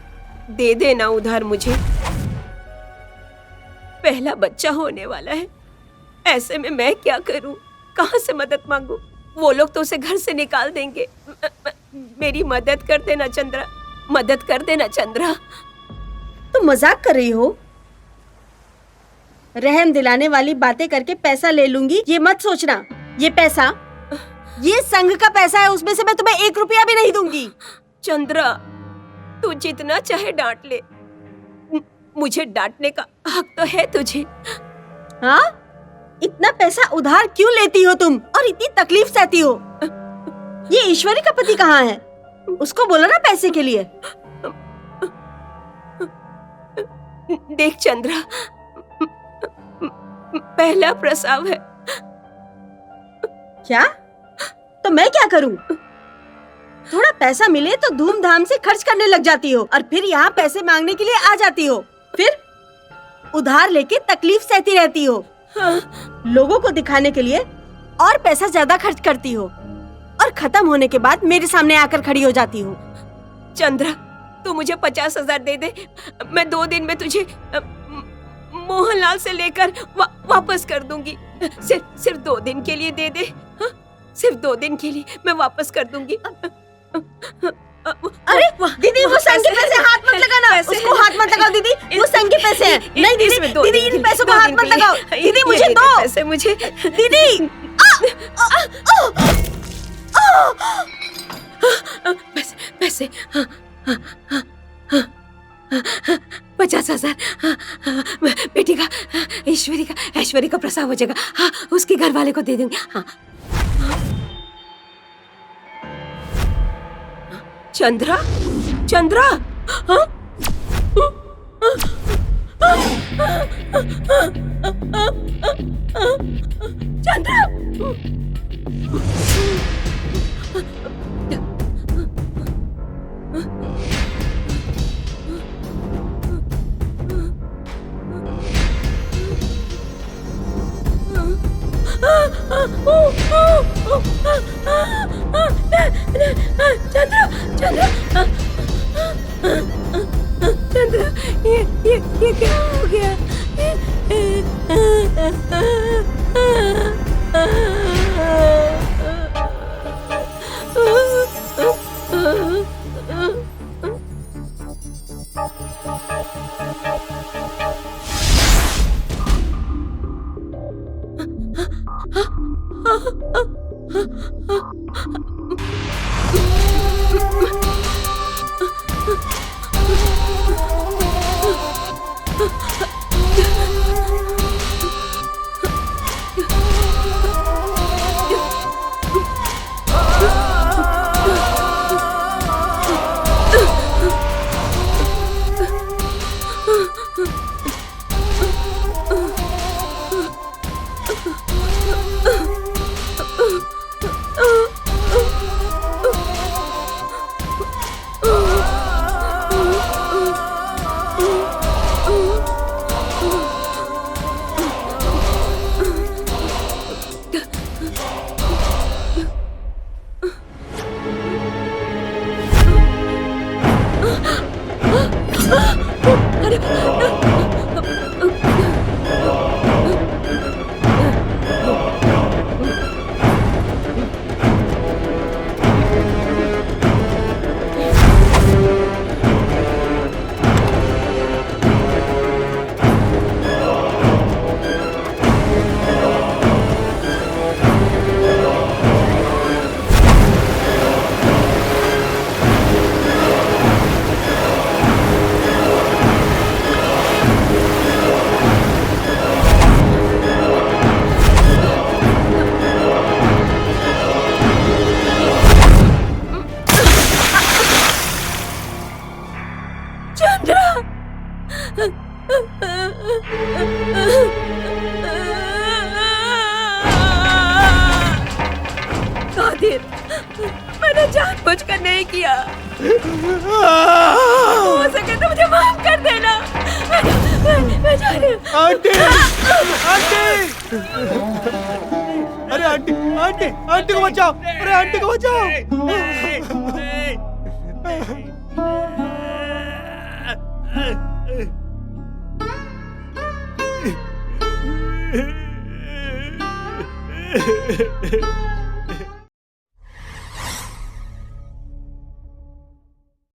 दे देना उधार मुझे, पहला बच्चा होने वाला है। ऐसे में मैं क्या करूं? कहां से मदद मांगू? वो लोग तो उसे घर से निकाल देंगे। मेरी मदद कर देना चंद्रा, मदद कर देना चंद्रा। तुम मजाक कर रही हो? रहम दिलाने वाली बातें करके पैसा ले लूंगी, ये मत सोचना। ये पैसा, ये संघ का पैसा है, उसमें से मैं तुम्हें 1 रुपया भी नहीं दूंगी। चंद्रा, तू जितना चाहे डांट ले, मुझे डांटने का हक तो है तुझे। हाँ? इतना पैसा उधार क्यों लेती हो तुम और इतनी तकलीफ सहती हो? ये ईश्वरी का पति कहाँ है? उसको बोलो ना पैसे के लिए। देख चंद्रा, पहला प्रसव है। क्या? तो मैं क्या करूं? थोड़ा पैसा मिले तो धूमधाम से खर्च करने लग जाती हो और फिर यहाँ पैसे मांगने के लिए आ जाती हो। फिर उधार लेके तकलीफ सहती रहती हो। हाँ। लोगों को दिखाने के लिए और पैसा ज्यादा खर्च करती हो और खत्म होने के बाद मेरे सामने आकर खड़ी हो जाती हो। चंद्रा, तू मुझे 50,000 दे दे, मैं 2 दिन में तुझे मोहनलाल से लेकर वापस कर दूंगी। सिर्फ 2 दिन के लिए दे दे। हाँ? सिर्फ 2 दिन के लिए मैं वापस कर दूंगी। अरे दीदी, वो संघ के पैसे हाथ मत लगाना। उसको हाथ मत लगाओ दीदी, वो संघ के पैसे हैं। नहीं दीदी, दीदी इन पैसों को हाथ मत लगाओ। दीदी मुझे दो पैसे, मुझे दीदी। पैसे 50,000 बेटी का, ऐश्वरी का प्रसव हो जाएगा। हाँ, उसके घर वाले को दे दूंगी। हाँ। चंद्रा, चंद्रा, हाँ? चंद्रा, चंद्रा, ये क्या हो गया? कादिर, मैंने जानबूझकर नहीं किया। हो सके तो मुझे माफ कर देना। मैं जा रही हूँ। आंटी, आंटी, अरे आंटी, आंटी, आंटी को बचाओ, अरे आंटी को बचाओ।